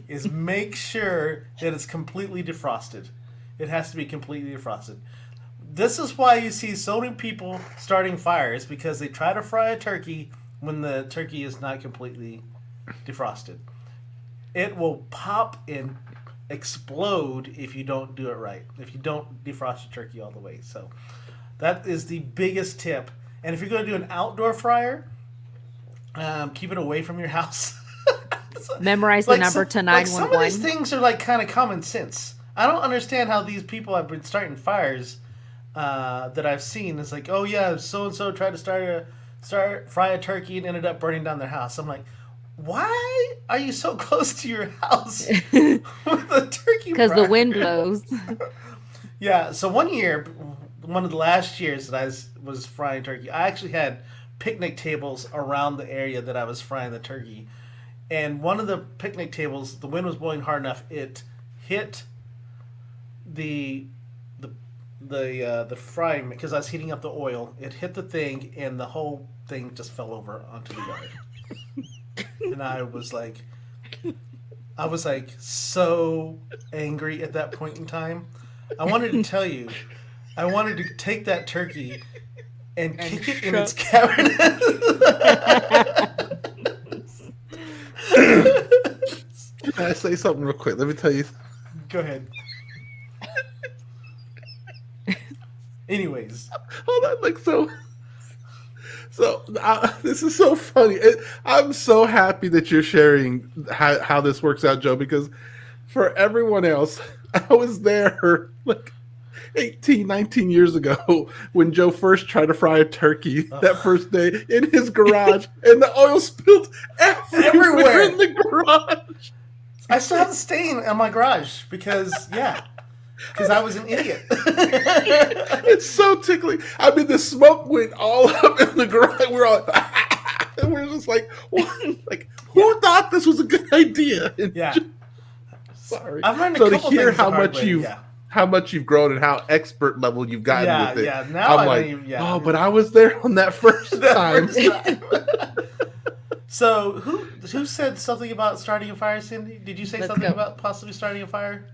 is make sure that it's completely defrosted. It has to be completely defrosted. This is why you see so many people starting fires, because they try to fry a turkey when the turkey is not completely defrosted. It will pop and explode if you don't do it right. If you don't defrost your turkey all the way. So that is the biggest tip. And if you're going to do an outdoor fryer, keep it away from your house. Memorize the number to Like some of these 911. things are like kind of common sense. I don't understand how these people have been starting fires that I've seen. It's like, oh yeah, so and so tried to fry a turkey and ended up burning down their house. I'm like, why are you so close to your house with a turkey? Because the fryer? wind blows. Yeah. So one year, one of the last years that I was frying turkey, I actually had picnic tables around the area that I was frying the turkey. And one of the picnic tables, the wind was blowing hard enough, it hit the frying, because I was heating up the oil. It hit the thing, and the whole thing just fell over onto the yard. And I was like so angry at that point in time. I wanted to tell you, I wanted to take that turkey and kick it in its cavernous. Can I say something real quick? Let me tell you. Go ahead. Anyways, Hold on, like this is so funny. I'm so happy that you're sharing how this works out, Joe, because for everyone else, I was there like 18, 19 years ago when Joe first tried to fry a turkey that first day in his garage, and the oil spilled everywhere in the garage. I still have the stain on my garage because I was an idiot. It's so tickling. I mean, the smoke went all up in the garage. We're all, and we're just like, what? Like, who thought this was a good idea? And Yeah. sorry. I've learned a So to couple hear things the how hard much way, you've yeah. how much you've grown and how expert level you've gotten Yeah, with it. yeah. Now I'm I like, know yeah. oh, but I was there on that first time. So who said something about starting a fire, Cindy? Did you say Let's something go. about possibly starting a fire?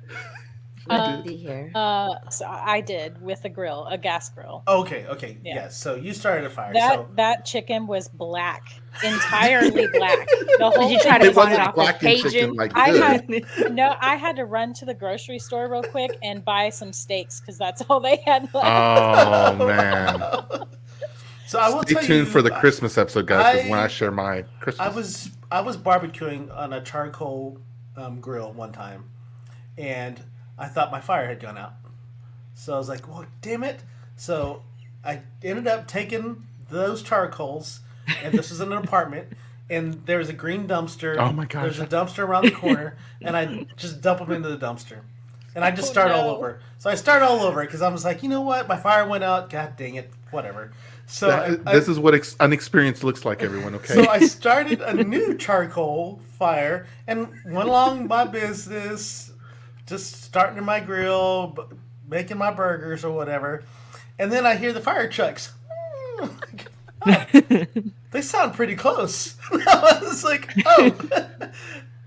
See here. So I did with a grill, a gas grill. Okay. Yeah. Yes. So you started a fire. That chicken was black, entirely black. The whole Did you try thing to It was find it wasn't off black. of black and chicken Cajun? like I good. had I had to run to the grocery store real quick and buy some steaks because that's all they had left. Oh man! So I will Stay tell tuned you, for the Christmas episode, guys. Because when I- I share my Christmas, I was barbecuing on a charcoal grill one time, and I thought my fire had gone out. So I was like, "Well, damn it!" So I ended up taking those charcoals, and this is in an apartment, and there's a green dumpster. Oh my gosh. There's a dumpster around the corner, and I just dump them into the dumpster, and I just start all no. over. So I start all over because I was like, you know what? My fire went out. God dang it! Whatever. So this is what unexperienced looks like, everyone. Okay. so I started a new charcoal fire and went along my business, just starting my grill, making my burgers or whatever. And then I hear the fire trucks. they sound pretty close. I was like, oh,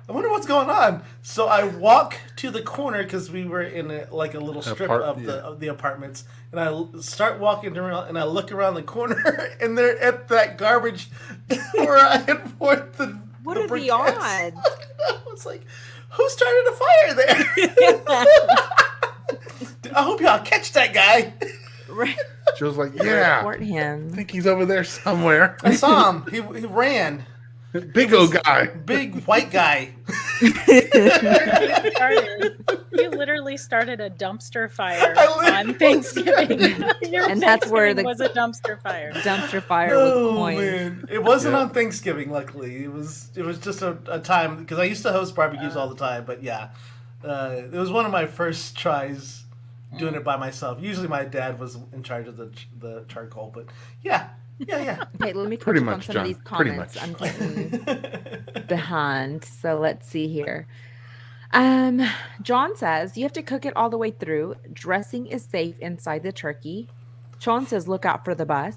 I wonder what's going on. So I walk to the corner because we were in a little strip of the apartments, and I start walking around, and I look around the corner, and they're at that garbage where I had poured the What the are the briquettes. odds? I was like, who started a fire there? I hope y'all catch that guy. Right. She was like, yeah, Report I him. think he's over there somewhere. I saw him. He ran. Big old guy. Big white guy. You literally started a dumpster fire I literally on Thanksgiving. Your And that's where Thanksgiving was a dumpster fire. Dumpster fire Oh with coins. man, it wasn't Yeah. on Thanksgiving. Luckily, it was just a time because I used to host barbecues all the time. But yeah, it was one of my first tries doing it by myself. Usually, my dad was in charge of the charcoal. But yeah. Okay, let me catch Pretty up on much, some John. of these Pretty comments. much. I'm getting behind. So let's see here. John says you have to cook it all the way through. Dressing is safe inside the turkey. Sean says look out for the bus.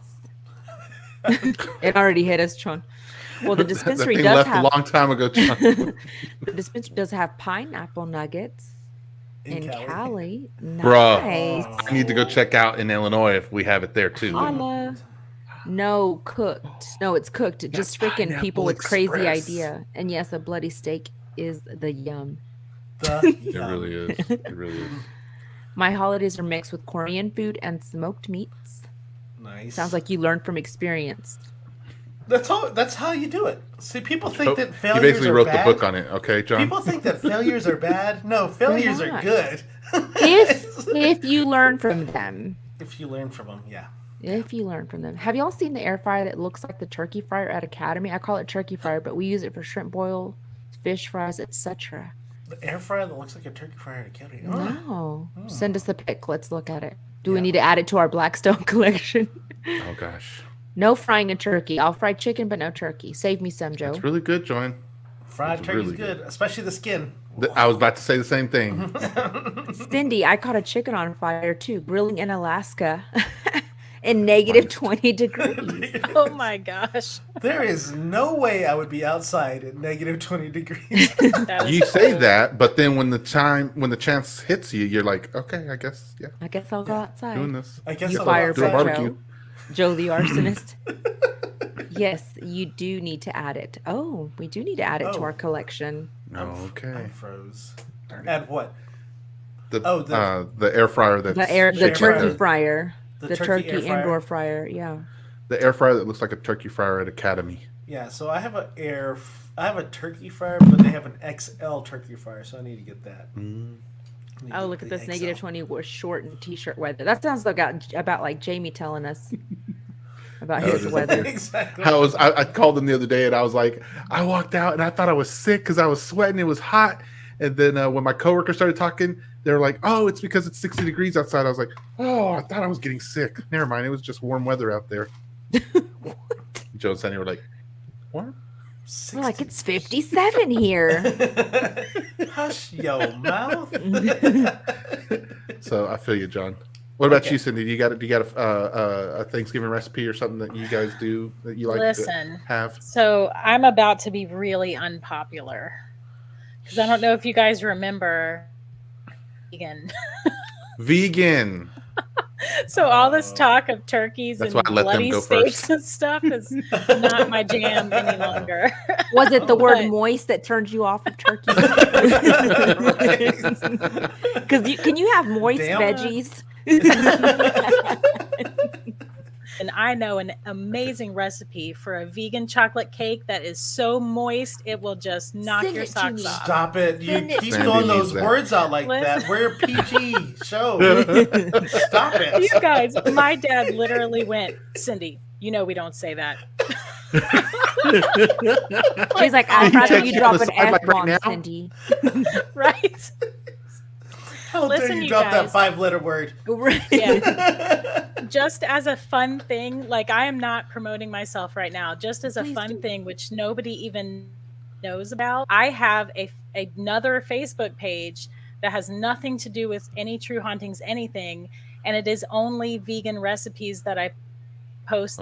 It already hit us, Sean. Well, the That dispensary thing does left have a long time ago, John. the dispensary does have pineapple nuggets in Cali. Bruh. Nice. I need to go check out in Illinois if we have it there too. Holla. No, cooked. No, it's cooked. Just freaking Pineapple people with crazy Express. idea. And yes, a bloody steak is the yum. It really is. It really is. My holidays are mixed with Korean food and smoked meats. Nice. Sounds like you learned from experience. That's how you do it. See, people think that He failures basically are wrote bad. the book on it. Okay, John. People think that failures are bad. No, failures are not. good. If you learn from them. If you learn from them, yeah. If you learn from them. Have y'all seen the air fryer that looks like the turkey fryer at Academy? I call it turkey fryer, but we use it for shrimp boil, fish fries, etc. The air fryer that looks like a turkey fryer at Kelly. No. Send us the pic. Let's look at it. Do we need to add it to our Blackstone collection? Oh gosh, No frying a turkey. I'll fry chicken, but no turkey. Save me some, Joe. it's really good, John. Fried It's turkey's really good, especially the skin. I was about to say the same thing. Cindy, I caught a chicken on fire too, grilling in Alaska in negative 20 degrees. Oh my gosh. There is no way I would be outside at negative 20 degrees. That is You say cold. that, but then when the chance hits you, you're like, okay, I guess, yeah, I guess I'll go outside. doing this. I guess You I'll fire do a pit, outside. barbecue. Joe the arsonist. Yes, you do need to add it. Oh, we do need to add it to Oh. our collection. Okay. I froze. Add what? The the air fryer that's The shaped turkey like a- fryer. The The turkey air turkey fryer? indoor fryer. Yeah. the air fryer that looks like a turkey fryer at Academy. Yeah, so I have I have a turkey fryer, but they have an XL turkey fryer, so I need to get that. I need to Oh, get look at the this XL. negative 20 with short and t-shirt weather. That sounds like about like Jamie telling us about his weather. Exactly. I called them the other day and I was like, I walked out and I thought I was sick because I was sweating. It was hot. And then when my coworker started talking, they were like, oh, it's because it's 60 degrees outside. I was like, oh, I thought I was getting sick. Never mind. It was just warm weather out there. Joe and Sunny were like, warm? We're like, it's 57 here. Hush your mouth. So I feel you, John. What about Okay. you, Cindy? Do you got a Thanksgiving recipe or something that you guys do that you like Listen. to have? So I'm about to be really unpopular because I don't know if you guys remember vegan. Vegan. So all this talk of turkeys That's and why I let them bloody go steaks first. and stuff is not my jam any longer. Was it the word But- moist that turned you off of turkey? Because can you have moist Damn. veggies? And I know an amazing recipe for a vegan chocolate cake that is so moist it will just knock Send your it to socks me. off. Stop it. You Send it keep to throwing me. those That. words out like Listen. that. We're a PG show. Stop it. You guys, my dad literally went, Cindy, you know we don't say that. She's like, Can I'd you rather text you me drop on the an sideline right F-bomb, now? Cindy. Right? How dare Listen, you you drop that guys. 5-letter word? Yeah. Just as a fun thing, like I am not promoting myself right now, just as a Please fun do. thing, which nobody even knows about. I have another Facebook page that has nothing to do with any True Hauntings, anything. And it is only vegan recipes that I post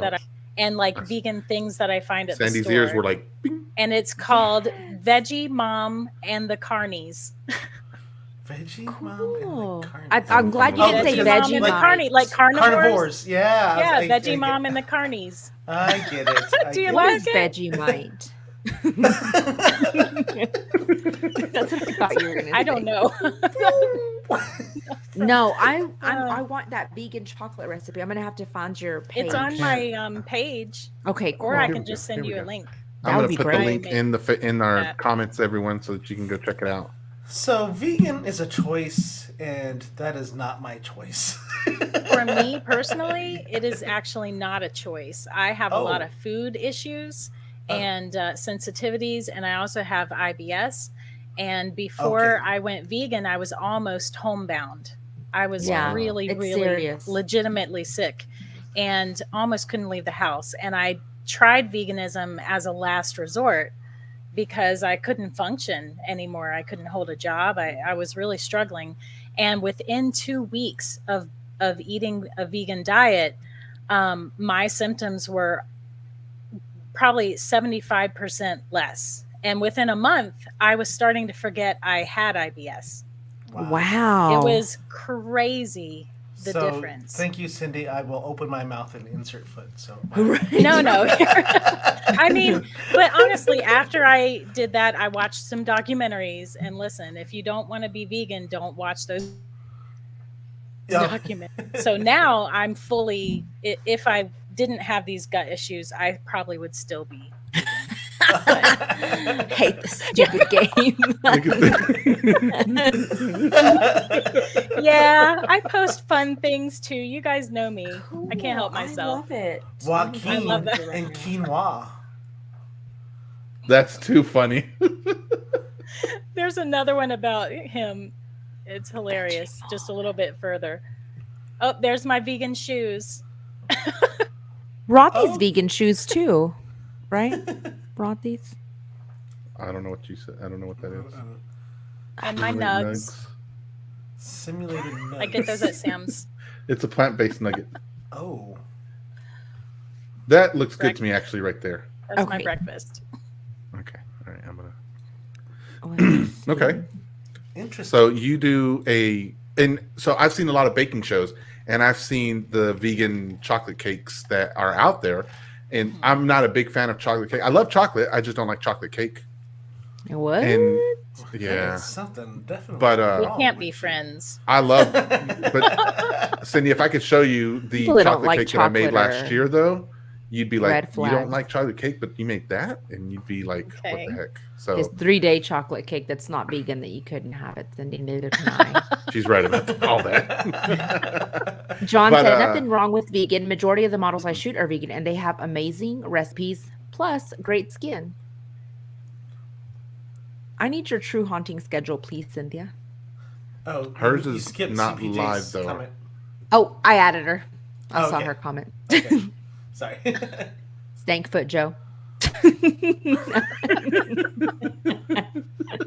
and like vegan things that I find at the Sandy's store. ears were like, bing. And it's called Veggie Mom and the Carnies. Veggie Cool. Mom and the Carnies. I'm glad you didn't say because Mom Veggie and the like- Carny, like carnivores. Carnivores, yeah. Yeah, I Veggie get- Mom and the Carnies. I get it. Do you get What like is it? Vegemite? That's what I thought you were gonna say. I don't know. No, I want that vegan chocolate recipe. I'm gonna have to find your page. It's on my page, Okay, cool. or I Here can we just go, send here you we a go. link. That I'm would gonna be put great. the link in our Yeah. comments, everyone, so that you can go check it out. So vegan is a choice, and that is not my choice. For me personally, it is actually not a choice. I have a lot Oh. of food issues and sensitivities, and I also have IBS. And before Okay. I went vegan, I was almost homebound. I was Yeah, really, it's really serious. legitimately sick and almost couldn't leave the house. And I tried veganism as a last resort because I couldn't function anymore. I couldn't hold a job. I was really struggling. And within 2 weeks of eating a vegan diet, my symptoms were probably 75% less. And within a month, I was starting to forget I had IBS. Wow. It was crazy, the So, difference. Thank you, Cindy. I will open my mouth and insert foot. So No. I mean, but honestly, after I did that, I watched some documentaries. And listen, if you don't want to be vegan, don't watch those Yeah. documentaries. So now I'm fully, if I didn't have these gut issues, I probably would still be. Hate this stupid game. Yeah, I post fun things too. You guys know me. I can't help I myself. love it. Joaquin I love that. and quinoa. That's too funny. There's another one about him. It's hilarious. Just a little bit further. Oh, there's my vegan shoes. Rothy's Oh. vegan shoes too, right? Rothy's. I don't know what you said. I don't know what that is. And my Simulated nugs. Simulated nuts. I get those at Sam's. It's a plant-based nugget. Oh. That looks good to me, actually, right there. That's my Okay. breakfast. Okay. All right. I'm gonna. Oh, Okay. Interesting. So you do so I've seen a lot of baking shows, and I've seen the vegan chocolate cakes that are out there, and I'm not a big fan of chocolate cake. I love chocolate, I just don't like chocolate cake. What? And There's yeah, something definitely. But, We wrong can't with be you. friends. I love. But Cindy, if I could show you the People that don't chocolate like cake that I made chocolate last are year, though, you'd be like, red "You don't flags. like chocolate cake, but you made that," and you'd be like, Okay. "What the heck?" So His 3-day chocolate cake that's not vegan that you couldn't have it, Cindy. Neither can I. she's right about all that. John But, said nothing wrong with vegan. Majority of the models I shoot are vegan, and they have amazing recipes plus great skin. I need your true haunting schedule, please, Cynthia. Oh, Hers you is skipped not CPJ's live, though. comment. Oh, I added her. I Oh, saw okay. her comment. Okay. Sorry. Stankfoot Joe.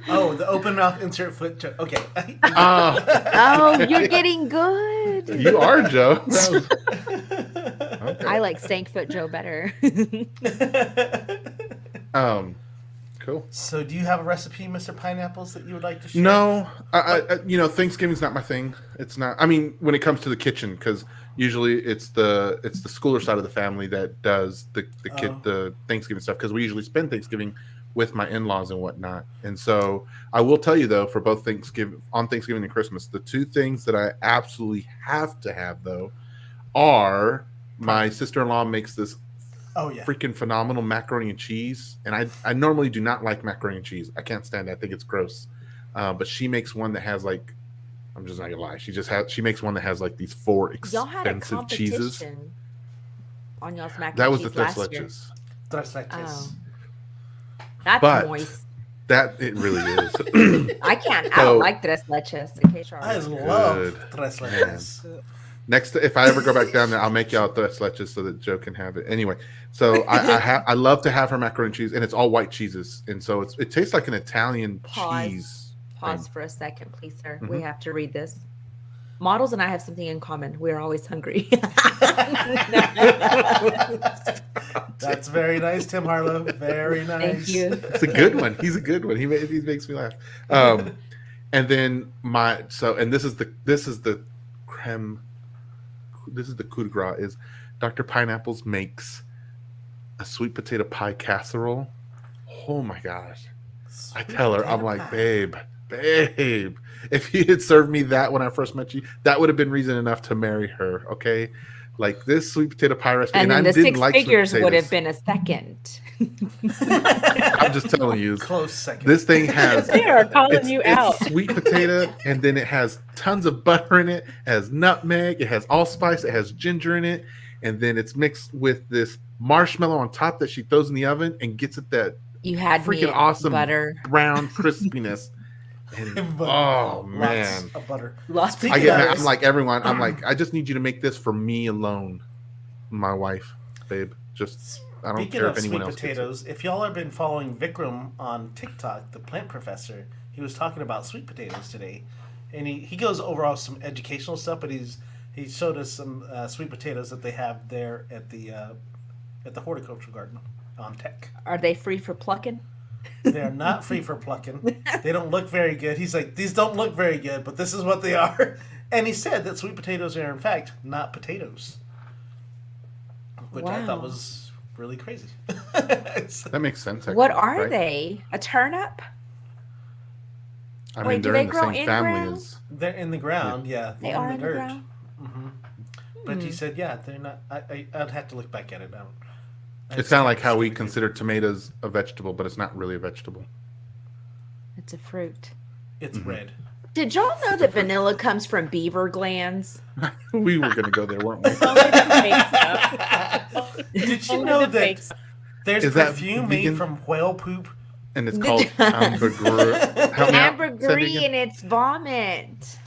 Oh, the open mouth insert foot. Okay. Oh, you're getting good. You are, Joe. That was- okay. I like Stankfoot Joe better. Cool. So, do you have a recipe, Mr. Pineapples, that you would like to share? No, Thanksgiving's not my thing. It's not. I mean, when it comes to the kitchen, because usually it's the schooler side of the family that does the Thanksgiving stuff. Because we usually spend Thanksgiving with my in-laws and whatnot. And so I will tell you though, for both Thanksgiving and Christmas, the two things that I absolutely have to have though are my sister-in-law makes this Oh yeah. freaking phenomenal macaroni and cheese, and I normally do not like macaroni and cheese. I can't stand it. I think it's gross. But she makes one that has like, I'm just not gonna lie, she makes one that has like these 4 Y'all had a expensive cheeses. competition on y'all's mac That and was the cheese tres last year. leches. That's like this. Oh. That's But- moist. That it really is. I can't. I So- don't like tres leches. In case you're I wondering. love Good. tres leches. Next, if I ever go back down there, I'll make y'all tres leches so that Joe can have it. Anyway, so I love to have her macaroni and cheese, and it's all white cheeses, and so it tastes like an Italian Pause. cheese. Pause for a second, please, sir. Mhm. We have to read this. Models and I have something in common. We're always hungry. That's very nice, Tim Harlow. Very nice. Thank you. It's a good one. He's a good one. He makes me laugh. And then this is the creme. This is the coup de grace. Is Dr. Pineapples makes a sweet potato pie casserole. Oh my gosh! I tell her, I'm like, babe, if you had served me that when I first met you, that would have been reason enough to marry her. Okay, like this sweet potato pie recipe, And then I the didn't six like figures would have potatoes. been a second. I'm just telling you, Close second. this thing has They are calling you out. it's sweet potato, and then it has tons of butter in it, has nutmeg, it has allspice, it has ginger in it, and then it's mixed with this marshmallow on top that she throws in the oven and gets it that You had me freaking at awesome butter. brown crispiness. And oh man, Lots of butter. Lots of Speaking I get of- mad. I'm like everyone. I'm like, I just need you to make this for me alone, my wife, babe. Just I don't Speaking care of if anyone sweet else gets it. potatoes, if y'all have been following Vikram on TikTok, the plant professor, he was talking about sweet potatoes today, and he goes over all some educational stuff, but he showed us some sweet potatoes that they have there at the horticultural garden on Tech. Are they free for plucking? They are not free for plucking. They don't look very good. He's like, these don't look very good, but this is what they are. And he said that sweet potatoes are in fact not potatoes, which I thought Wow. was really crazy. That makes sense. Actually, What are right? they? A turnip? I mean, Wait, do they're they in the grow same in family ground? as. They're in the ground, yeah. They are in the dirt. ground. But he said, yeah, they're not. I'd have to look back at it. It's kind of like how we consider tomatoes a vegetable, but it's not really a vegetable. It's a fruit. It's red. Did y'all know that vanilla comes from beaver glands? We were going to go there, weren't we? Only the fake stuff. Did you Only know the that fake stuff. there's Is that perfume vegan? made from whale poop? And it's called ambergris. Help me out. Say it Ambergris again. and it's vomit.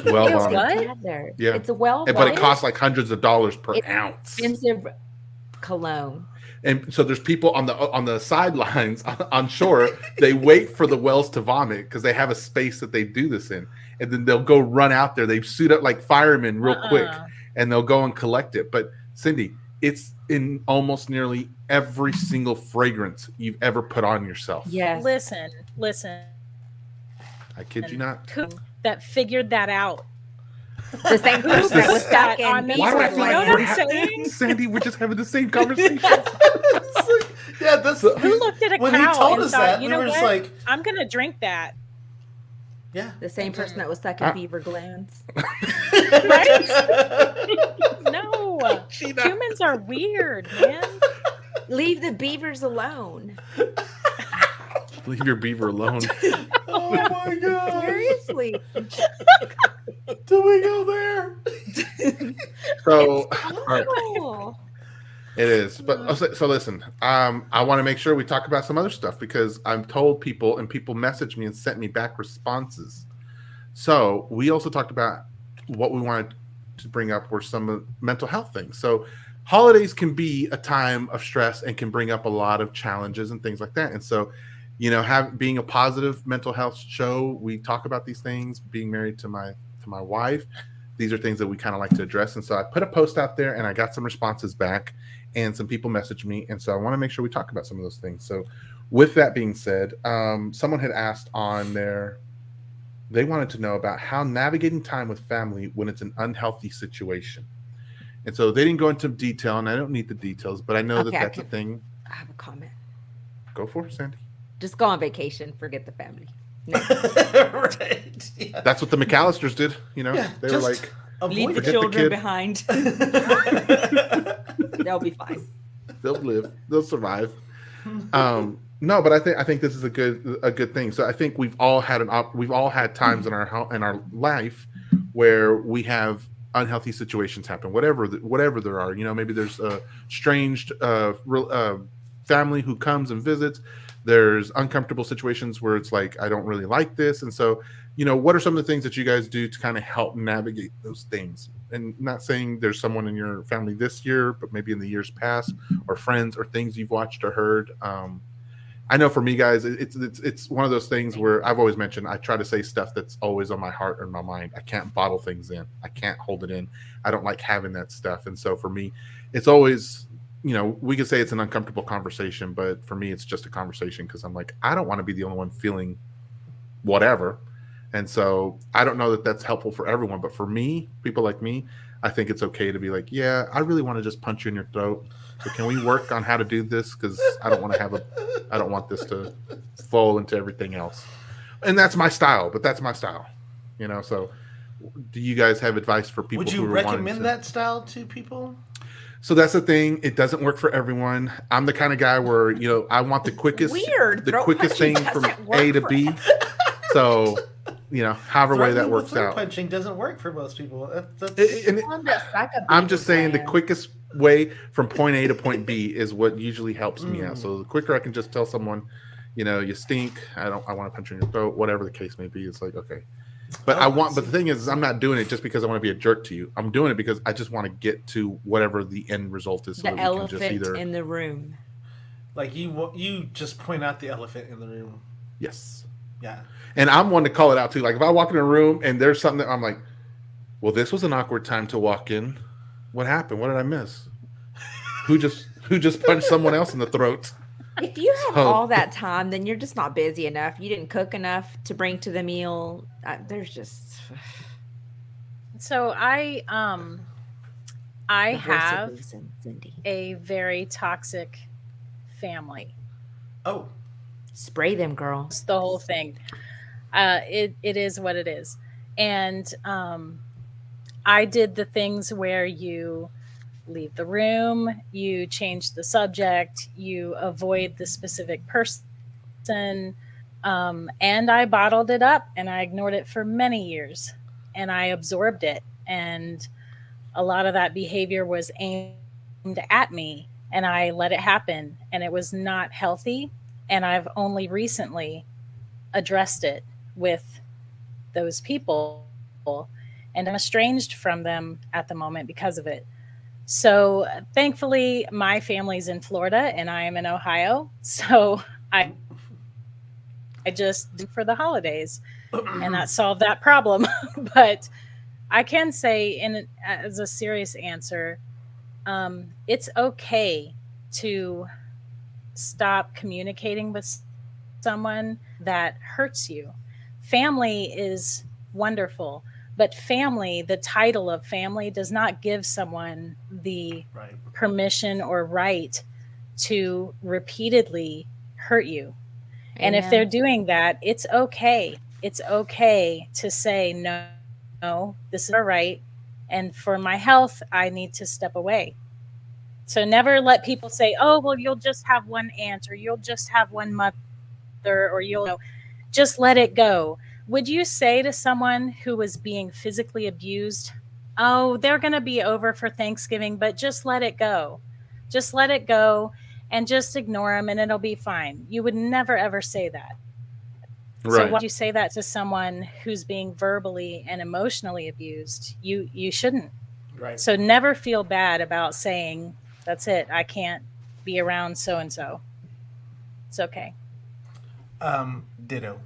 Well, It's vomit. what? Together. Yeah. It's a well But it costs like hundreds of dollars per It's ounce. expensive cologne. And so there's people on the sidelines on shore. They wait for the whales to vomit because they have a space that they do this in, and then they'll go run out there. They suit up like firemen real quick, and they'll go and collect it. But Cindy, it's in almost nearly every single fragrance you've ever put on yourself. Yes. Listen. I kid you not. Who that figured that out? The same person that was stuck on in me. Why do I beaver feel You know like what glands. I'm saying? Sandy, we're just having the same conversation. Yeah, that's Who looked at a when he cow told and us thought, that, you we know were just what? like, I'm gonna drink that. yeah. The same person that was stuck in beaver glands. Right? No. Humans are weird, man. Leave the beavers alone. Leave your beaver alone. Oh my god! Seriously. Do we go there? So, all right. Oh. It is, but so listen. I want to make sure we talk about some other stuff because I've told people and people messaged me and sent me back responses. So we also talked about what we wanted to bring up were some of mental health things. So holidays can be a time of stress and can bring up a lot of challenges and things like that. And so, you know, being a positive mental health show, we talk about these things. Being married to my wife, these are things that we kind of like to address. And so I put a post out there and I got some responses back and some people messaged me. And so I want to make sure we talk about some of those things. So with that being said, someone had asked on there, they wanted to know about how navigating time with family when it's an unhealthy situation. And so they didn't go into detail, and I don't need the details, but I know that Okay, that's a thing. I have a comment. Go for it, Sandy. Just go on vacation. Forget the family. Right. Yeah. That's what the McAllisters did. You know, Yeah, they were just like, Leave the avoid Forget the children kid. behind. They'll be fine. they'll live, they'll survive. No, but I think this is a good thing. So I think we've all had times in our life where we have unhealthy situations happen, whatever there are. You know, maybe there's a estranged family who comes and visits. There's uncomfortable situations where it's like, I don't really like this. And so, you know, what are some of the things that you guys do to kind of help navigate those things? And not saying there's someone in your family this year, but maybe in the years past, or friends or things you've watched or heard. I know for me, guys, it's one of those things where I've always mentioned I try to say stuff that's always on my heart or in my mind. I can't bottle things in. I can't hold it in. I don't like having that stuff. And so for me, it's always, we could say it's an uncomfortable conversation, but for me, it's just a conversation because I'm like, I don't want to be the only one feeling whatever. And so I don't know that that's helpful for everyone, but for me, people like me, I think it's okay to be like, yeah, I really want to just punch you in your throat. So can we work on how to do this? Because I don't want this to fall into everything else. And that's my style, but that's my style. So do you guys have advice for people Would you who are recommend that style to people? So that's the thing. It doesn't work for everyone. I'm the kind of guy where, I want the quickest thing from A to B. So, however way that works out. Punching doesn't work for most people. I'm just saying the quickest way from point A to point B is what usually helps me out. So the quicker I can just tell someone, you stink. I want to punch you in your throat, whatever the case may be. It's like, okay. But but the thing is I'm not doing it just because I want to be a jerk to you. I'm doing it because I just want to get to whatever the end result is. So the elephant in the room. Like you just point out the elephant in the room. Yes. Yeah. And I'm one to call it out too. Like if I walk in a room and there's something that I'm like, well, this was an awkward time to walk in. What happened? What did I miss? Who just punched someone else in the throat? If you have all that time, then you're just not busy enough. You didn't cook enough to bring to the meal. There's just. So I have a very toxic family. Oh, spray them, girl. It's the whole thing. It is what it is, and I did the things where you leave the room, you change the subject, you avoid the specific person, and I bottled it up and I ignored it for many years and I absorbed it, and a lot of that behavior was aimed at me and I let it happen, and it was not healthy, and I've only recently addressed it with those people, and I'm estranged from them at the moment because of it. So thankfully, my family's in Florida and I am in Ohio. So I just did for the holidays, and that solved that problem. But I can say, as a serious answer, it's okay to stop communicating with someone that hurts you. Family is wonderful. But family, the title of family, does not give someone the permission or right to repeatedly hurt you. Amen. And if they're doing that, it's okay. It's okay to say, no, this is all right. And for my health, I need to step away. So never let people say, oh, well, you'll just have one aunt, or you'll just have one mother, or just let it go. Would you say to someone who was being physically abused, oh, they're going to be over for Thanksgiving, but just let it go. Just let it go and just ignore them and it'll be fine. You would never, ever say that. Right. So why would you say that to someone who's being verbally and emotionally abused? You shouldn't. Right. So never feel bad about saying, that's it, I can't be around so-and-so. It's okay. Ditto.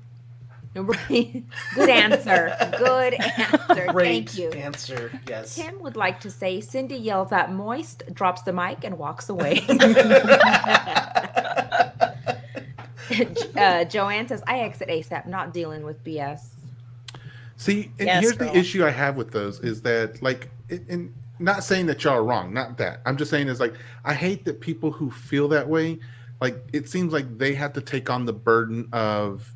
Good answer. Good answer. Great Thank you. Answer. Yes. Tim would like to say, Cindy yells at Moist, drops the mic, and walks away. Joanne says, I exit ASAP, not dealing with BS. See, and here's the issue I have with those is that, like, and not saying that y'all are wrong, not that. I'm just saying is like, I hate that people who feel that way, like, it seems like they have to take on the burden of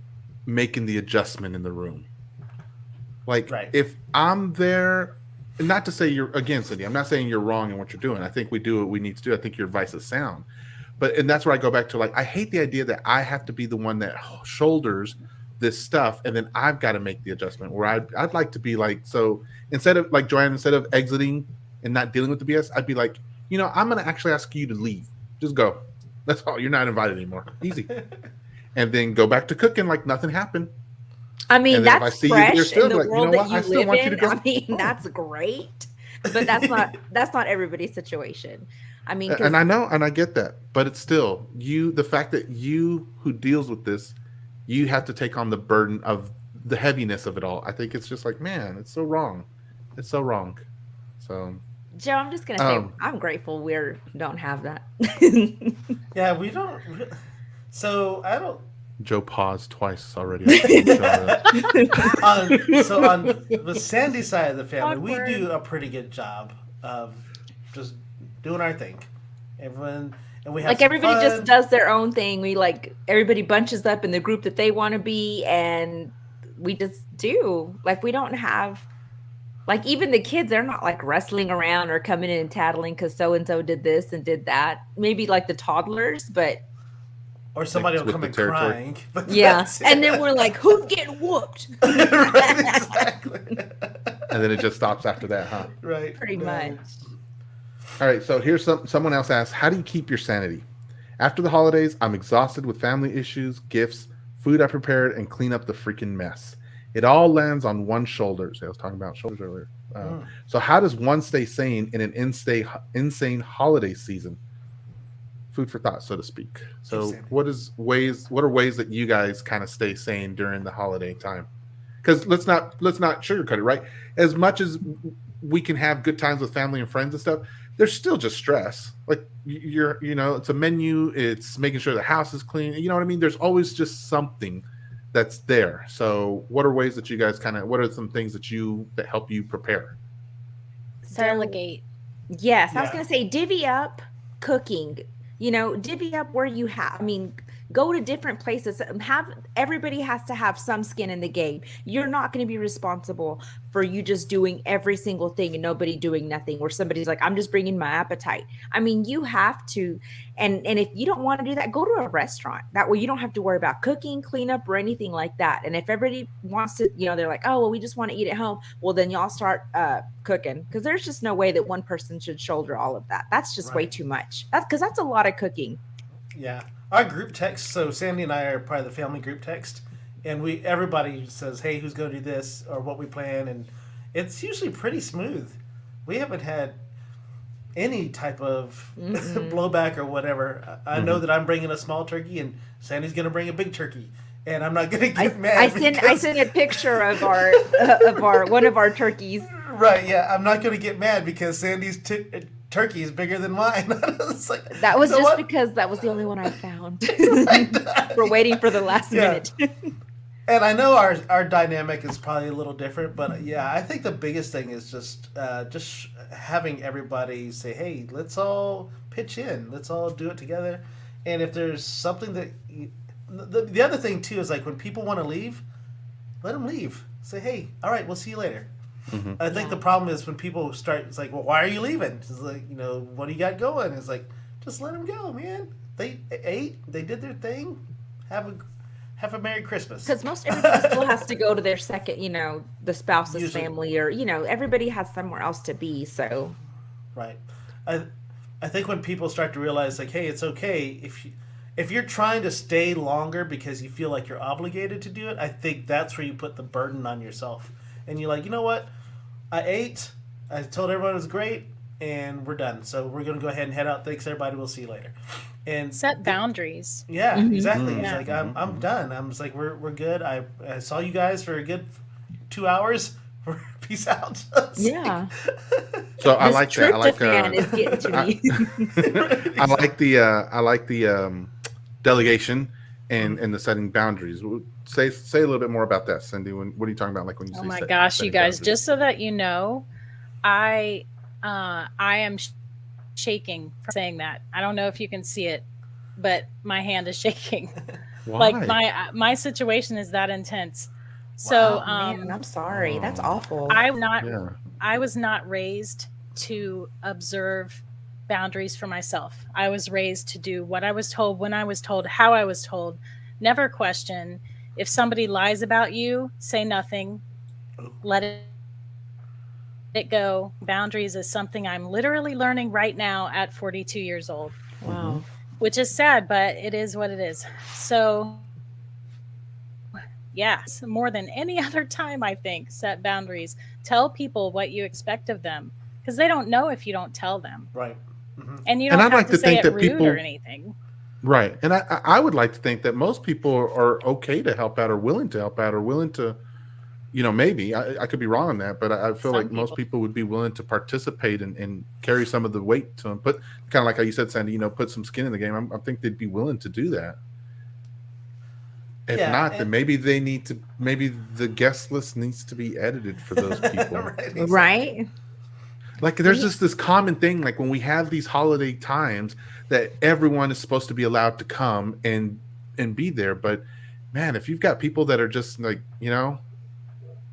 making the adjustment in the room. Like if I'm there, not to say you're again, Cindy, I'm not saying you're wrong in what you're doing. I think we do what we need to do. I think your advice is sound. And that's where I go back to, like, I hate the idea that I have to be the one that shoulders this stuff and then I've got to make the adjustment, where I'd like to be like, so instead of like Joanne, instead of exiting and not dealing with the BS, I'd be like, I'm going to actually ask you to leave. Just go. That's all. You're not invited anymore. Easy. And then go back to cooking like nothing happened. I mean, that's fresh in the world that you live in. I mean, that's great, but that's not everybody's situation. I mean, because And I know, and I get that, but it's still you. The fact that you who deals with this, you have to take on the burden of the heaviness of it all. I think it's just like, man, it's so wrong. It's so wrong. So, Joe, I'm just gonna say um, I'm grateful we don't have that. Yeah, we don't. So I don't. Joe paused twice already. I told Joe On the Sandy side of the family, we Awkward. do a pretty good job of just doing our thing. Everyone, and we have Like some everybody just fun. does their own thing. We like everybody bunches up in the group that they want to be, and we just do. Like we don't have like even the kids, they're not like wrestling around or coming in and tattling because so and so did this and did that. Maybe like the toddlers, but Or somebody will with come the in territory. crying. But yeah. that's And it. then we're like, who's getting whooped? Right, exactly. and then it just stops after that, huh? Right. Pretty No. much. All right. So here's someone else asked, how do you keep your sanity? After the holidays, I'm exhausted with family issues, gifts, food I prepared, and clean up the freaking mess. It all lands on one shoulder. So I was talking about shoulders earlier. So how does one stay sane in an insane holiday season? Food for thought, so to speak. So Keep what are ways that you guys kind of stay sane during the holiday time? Because let's not sugarcoat it, right? As much as we can have good times with family and friends and stuff, there's still just stress. Like it's a menu, it's making sure the house is clean. You know what I mean? There's always just something that's there. So what are ways that you guys what are some things that help you prepare? So Delegate. yes, I was Yeah. going to say divvy up cooking. Divvy up where you have. I mean, go to different places. Have everybody has to have some skin in the game. You're not going to be responsible for you just doing every single thing and nobody doing nothing. Where somebody's like, I'm just bringing my appetite. I mean, you have to. And if you don't want to do that, go to a restaurant. That way, you don't have to worry about cooking, cleanup, or anything like that. And if everybody wants to, they're like, oh well, we just want to eat at home. Well, then y'all start cooking because there's just no way that one person should shoulder all of that. That's just way Right. too much. That's a lot of cooking. Yeah, our group text. So Sandy and I are part of the family group text, and everybody says, "Hey, who's going to do this?" or what we plan, and it's usually pretty smooth. We haven't had any type of blowback or whatever. I know that I'm bringing a small turkey, and Sandy's going to bring a big turkey, and I'm not going to get mad. I sent a picture of our one of our turkeys. Right? Yeah, I'm not going to get mad because Sandy's turkey is bigger than mine. It's like, That was you know just what? because that was the only one I found. We're waiting for the last Yeah. minute. And I know our dynamic is probably a little different, but yeah, I think the biggest thing is just having everybody say, "Hey, let's all pitch in. Let's all do it together." And if there's something the other thing too is like when people want to leave, let them leave. Say, "Hey, all right, we'll see you later." I think the problem is when people start. It's like, "Well, why are you leaving?" It's like, what do you got going? It's like, just let them go, man. They ate. They did their thing. Have a Merry Christmas. Because most everybody still has to go to their second, the spouse's Usually. family, or everybody has somewhere else to be. So Right. I think when people start to realize like, hey, it's okay if you're trying to stay longer because you feel like you're obligated to do it, I think that's where you put the burden on yourself. And you're like, you know what? I ate. I told everyone it was great, and we're done. So we're gonna go ahead and head out. Thanks, everybody. We'll see you later. And Set boundaries. yeah, exactly. It's Yeah. like I'm done. I'm just like we're good. I saw you guys for a good 2 hours. Peace out. yeah, So I this like that. I like tryptophan is getting to me. I like the delegation and the setting boundaries. Say a little bit more about that, Cindy. What are you talking about? Like when you Oh say my gosh, you setting guys! boundaries? Just so that you know, I am shaking from saying that. I don't know if you can see it, but my hand is shaking. Why? Like my situation is that intense. So Man, I'm sorry. That's awful. Yeah. I was not raised to observe boundaries for myself. I was raised to do what I was told, when I was told, how I was told. Never question. If somebody lies about you, say nothing. Let it go. Boundaries is something I'm literally learning right now at 42 years old, Wow. which is sad, but it is what it is. So, yeah, more than any other time, I think, set boundaries. Tell people what you expect of them because they don't know if you don't tell them. Right. And you And don't I'd have like to to say think it that rude people, or anything. right? And I would like to think that most people are okay to help out, or willing to help out, or willing to, maybe I could be wrong on that, but I feel Some like most people. people would be willing to participate and carry some of the weight to them. Put kind of like how you said, Sandy, put some skin in the game. I think they'd be willing to do that. If Yeah, not, then maybe they need to. Maybe the guest list needs to be edited for those people. right, exactly. Right? Like there's just this common thing, like when we have these holiday times, that everyone is supposed to be allowed to come and be there. But man, if you've got people that are just like,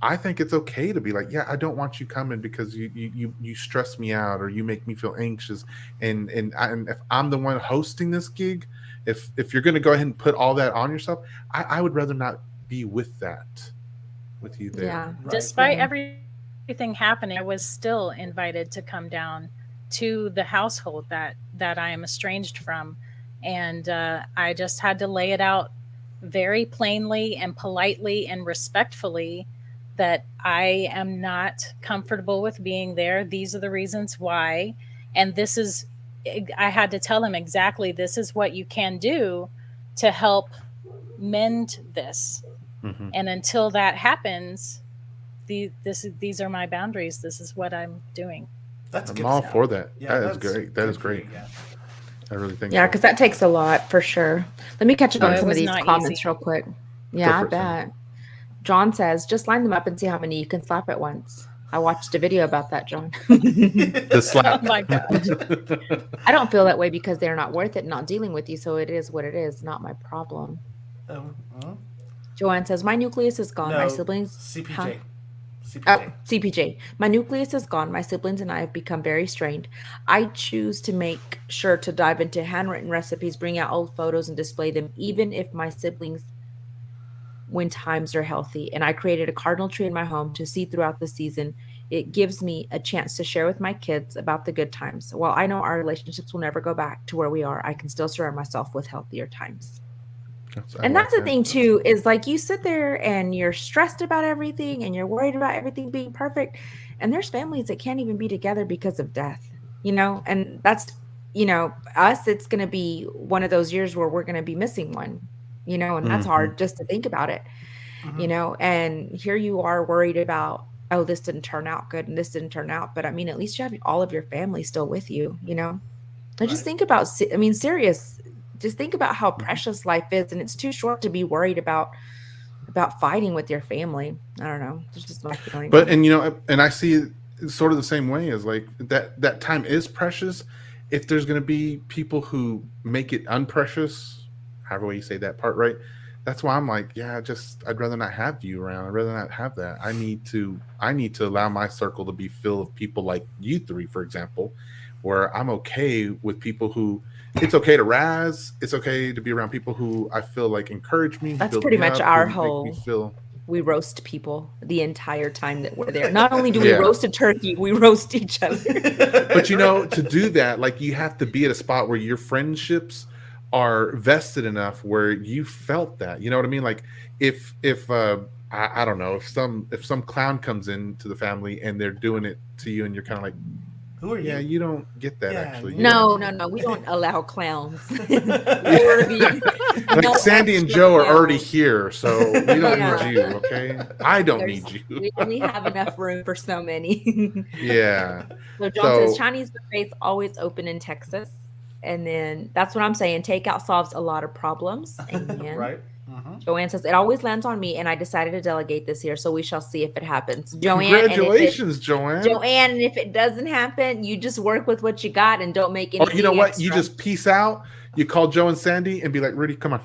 I think it's okay to be like, yeah, I don't want you coming because you stress me out, or you make me feel anxious. And if I'm the one hosting this gig, if you're going to go ahead and put all that on yourself, I would rather not be with you there. Yeah. Right. Despite Same. everything happening, I was still invited to come down to the household that I am estranged from, and I just had to lay it out very plainly and politely and respectfully that I am not comfortable with being there. These are the reasons why, and this is. I had to tell him exactly this is what you can do to help mend this. Mm-hmm. And until that happens, these are my boundaries. This is what I'm doing. That's I'm good all stuff. for that. Yeah, That is that's great. That is good for you, great. yeah. I really think Yeah, so. because that takes a lot for sure. Let me catch up Oh, on it some of was these not comments easy. real quick. Go Yeah, I for it, Sandy. bet. John says, just line them up and see how many you can slap at once. I watched a video about that, John. The Oh slap. my gosh. I don't feel that way because they're not worth it, not dealing with you. So it is what it is, not my problem. Um, uh, Joanne says, my nucleus is gone. My no, siblings. CPJ. Huh? CPJ. Oh, CPJ. My nucleus is gone. My siblings and I have become very strained. I choose to make sure to dive into handwritten recipes, bring out old photos, and display them, even if my siblings, when times are healthy. And I created a cardinal tree in my home to see throughout the season. It gives me a chance to share with my kids about the good times. While I know our relationships will never go back to where we are, I can still surround myself with healthier times. I And like that's the that. thing too, is like you sit there and you're stressed about everything and you're worried about everything being perfect. And there's families that can't even be together because of death, and that's, us, it's going to be one of those years where we're going to be missing one, and that's Mm-hmm. hard just to think about it, Mhm. and here you are worried about, oh, this didn't turn out good and this didn't turn out. But I mean, at least you have all of your family still with you. And just Right. think about, I mean, serious, just think about how Mm-hmm. precious life is. And it's too short to be worried about fighting with your family. I don't know. It's just my feeling But on it. and I see it sort of the same way, as like that time is precious. If there's going to be people who make it unprecious, however way you say that part, right? That's why I'm like, yeah, I'd rather not have you around. I'd rather not have that. I need to allow my circle to be filled of people like you three, for example, where I'm okay with people who, it's okay to razz. It's okay to be around people who I feel like encourage me, who That's build pretty me much up, our who make me whole, feel. we roast people the entire time that we're there. Not only do we Yeah. roast a turkey, we roast each other. But to do that, like you have to be at a spot where your friendships are vested enough where you felt that. You know what I mean? Like if I don't know, if some clown comes into the family and they're doing it to you and you're kind of like, Who are yeah, you? you don't get that Yeah, actually. you You don't. No. We don't allow clowns. Or Like no Sandy and extra Joe are already clowns. here, so we don't Yeah. need you, okay? I don't There's need you. we only have enough room for so many. Yeah. So John says So Chinese buffets always open in Texas. And then that's what I'm saying. Takeout solves a lot of problems. Amen. right. Mm-hmm. Joanne says it always lands on me, and I decided to delegate this year, so we shall see if it happens. congratulations, Joanne. Joanne, and if it doesn't happen, you just work with what you got and don't make Or you know anything what? You extra. just peace out. You call Joe and Sandy and be like, Rudy, come on.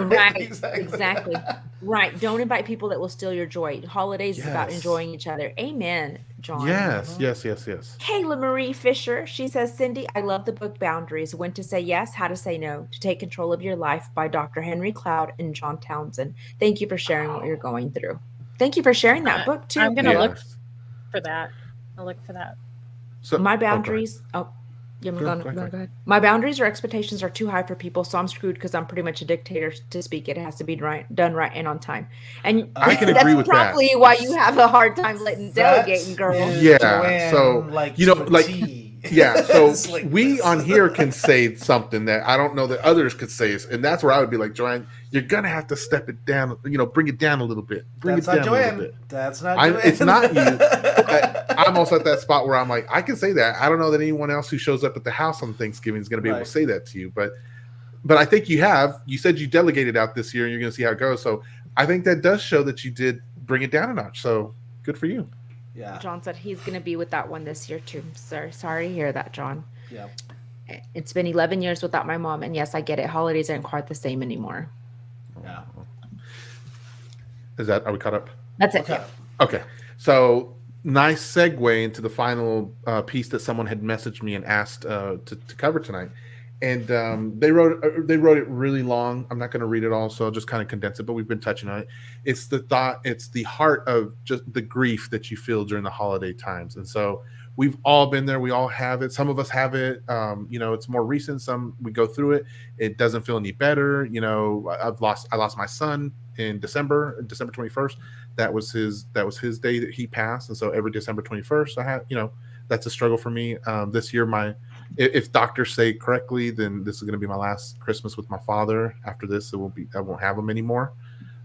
Right, Exactly. exactly. Right. Don't invite people that will steal your joy. Holidays is about Yes. enjoying each other. Amen, John. Yes. Yes. Kayla Marie Fisher, she says, Cindy, I love the book Boundaries, When to Say Yes, How to Say No, to Take Control of Your Life by Dr. Henry Cloud and John Townsend. Thank you for sharing what you're going through. Thank you for sharing that book too. I'm gonna look Yes. for that. I'll look for that. So My go ahead. boundaries. Oh, yeah, Go ahead. My boundaries or expectations are too high for people, so I'm screwed because I'm pretty much a dictator to speak. It has to be done right and on time. And I can that's agree with that. probably why you have a hard time letting That delegating, girl. is Yeah, Joanne, so, like you know, to a like- T. Yeah, so It's like we this. on here can say something that I don't know that others could say, and that's where I would be like, Joanne, you're gonna have to step it down, bring it down a little bit, bring That's it not down a little Joanne. bit. That's not It's not you, but Joanne. I'm also at that spot where I'm like, I can say that. I don't know that anyone else who shows up at the house on Thanksgiving is going to be able Right. to say that to you, but I think you have. You said you delegated out this year, and you're going to see how it goes. So I think that does show that you did bring it down a notch. So good for you. Yeah. John said he's going to be with that one this year too. Sorry to hear that, John. Yeah. It's been 11 years without my mom, and yes, I get it. Holidays aren't quite the same anymore. Yeah. Are we caught up? That's it. Okay. Okay. So nice segue into the final piece that someone had messaged me and asked to cover tonight. And they wrote it really long. I'm not going to read it all, so I'll just kind of condense it. But we've been touching on it. It's the heart of just the grief that you feel during the holiday times. And so we've all been there. We all have it. Some of us have it. It's more recent. Some we go through it. It doesn't feel any better. I lost my son in December 21st. That was his day that he passed. And so every December 21st, I have that's a struggle for me. This year, if doctors say correctly, then this is going to be my last Christmas with my father. After this, I won't have him anymore.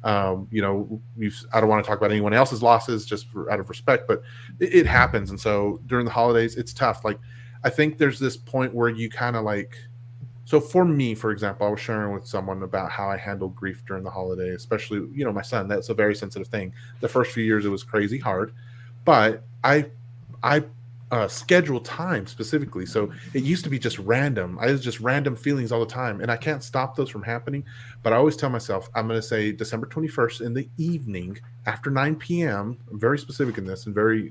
I don't want to talk about anyone else's losses just out of respect, but it happens. And so during the holidays, it's tough. Like, I think there's this point where you kind of so for me, for example, I was sharing with someone about how I handle grief during the holiday, especially, my son. That's a very sensitive thing. The first few years, it was crazy hard, but I schedule time specifically. So it used to be just random. I was just random feelings all the time, and I can't stop those from happening. But I always tell myself, I'm going to say December 21st in the evening after 9 p.m. I'm very specific in this and very,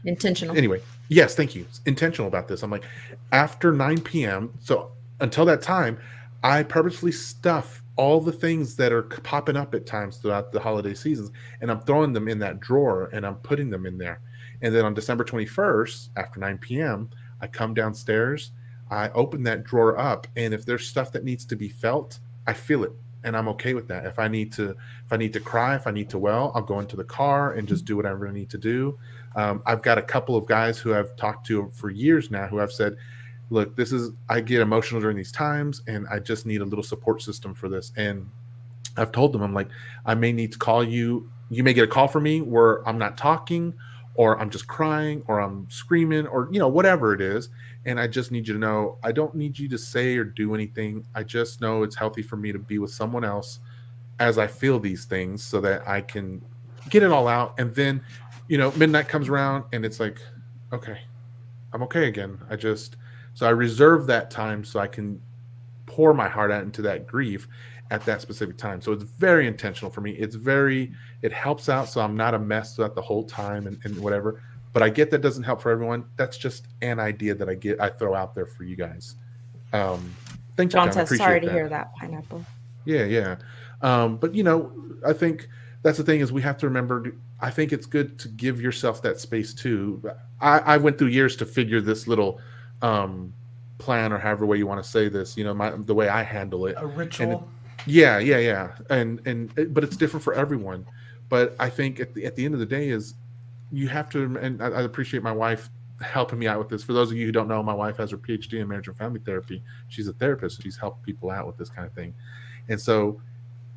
Intentional. Anyway, yes, thank you. Intentional about this. I'm like, after 9 p.m. So until that time, I purposely stuff all the things that are popping up at times throughout the holiday seasons, and I'm throwing them in that drawer and I'm putting them in there. And then on December 21st, after 9 p.m., I come downstairs, I open that drawer up, and if there's stuff that needs to be felt, I feel it. And I'm okay with that. If I need to cry, if I need to wail, I'll go into the car and just do whatever I need to do. I've got a couple of guys who I've talked to for years now who I've said, look, I get emotional during these times and I just need a little support system for this. And I've told them, I'm like, I may need to call you. You may get a call from me where I'm not talking, or I'm just crying, or I'm screaming, or, whatever it is. And I just need you to know, I don't need you to say or do anything. I just know it's healthy for me to be with someone else as I feel these things so that I can get it all out. And then, midnight comes around and it's like, okay, I'm okay again. So I reserve that time so I can pour my heart out into that grief at that specific time. So it's very intentional for me. It helps out so I'm not a mess throughout the whole time and whatever. But I get that doesn't help for everyone. That's just an idea that I throw out there for you guys. Thank John you, John. says, sorry to hear that, Pineapple. Yeah. But I think that's the thing is we have to remember, I think it's good to give yourself that space too. I went through years to figure this little plan, or however way you want to say this, the way I handle it. A ritual. Yeah. But it's different for everyone. But I think at the end of the day is you have to, and I appreciate my wife helping me out with this. For those of you who don't know, my wife has her PhD in marriage and family therapy. She's a therapist. She's helped people out with this kind of thing. And so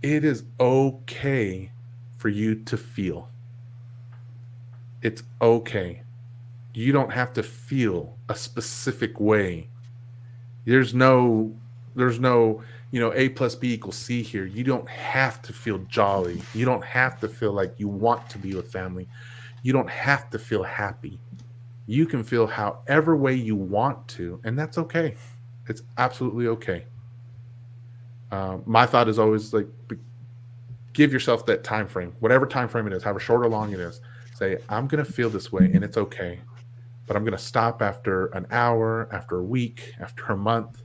it is okay for you to feel. It's okay. You don't have to feel a specific way. There's no, A plus B equals C here. You don't have to feel jolly. You don't have to feel like you want to be with family. You don't have to feel happy. You can feel however way you want to, and that's okay. It's absolutely okay. My thought is always like, give yourself that time frame, whatever time frame it is, however short or long it is. Say, I'm going to feel this way, and it's okay. But I'm going to stop after an hour, after a week, after a month,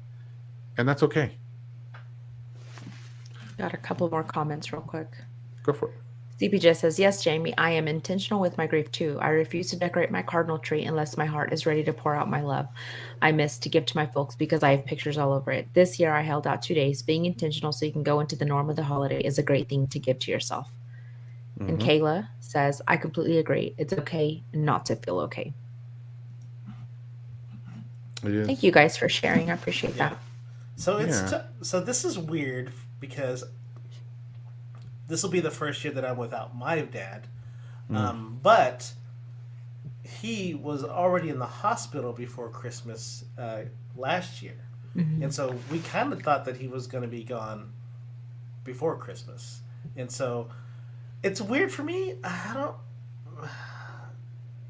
and that's okay. Got a couple more comments real quick. Go for it. CPJ says, yes, Jamie, I am intentional with my grief too. I refuse to decorate my cardinal tree unless my heart is ready to pour out my love I miss to give to my folks because I have pictures all over it. This year I held out 2 days. Being intentional so you can go into the norm of the holiday is a great thing to give to yourself. Mm-hmm. And Mm-hmm. Kayla, says, I completely agree. It's okay not to feel okay. It is. Thank you guys for sharing. I appreciate Yeah. that. So Yeah. so this is weird because this will be the first year that I'm without my dad. Mm. But he was already in the hospital before Christmas last year, and Mhm. so we kind of thought that he was going to be gone before Christmas, and so it's weird for me. I don't.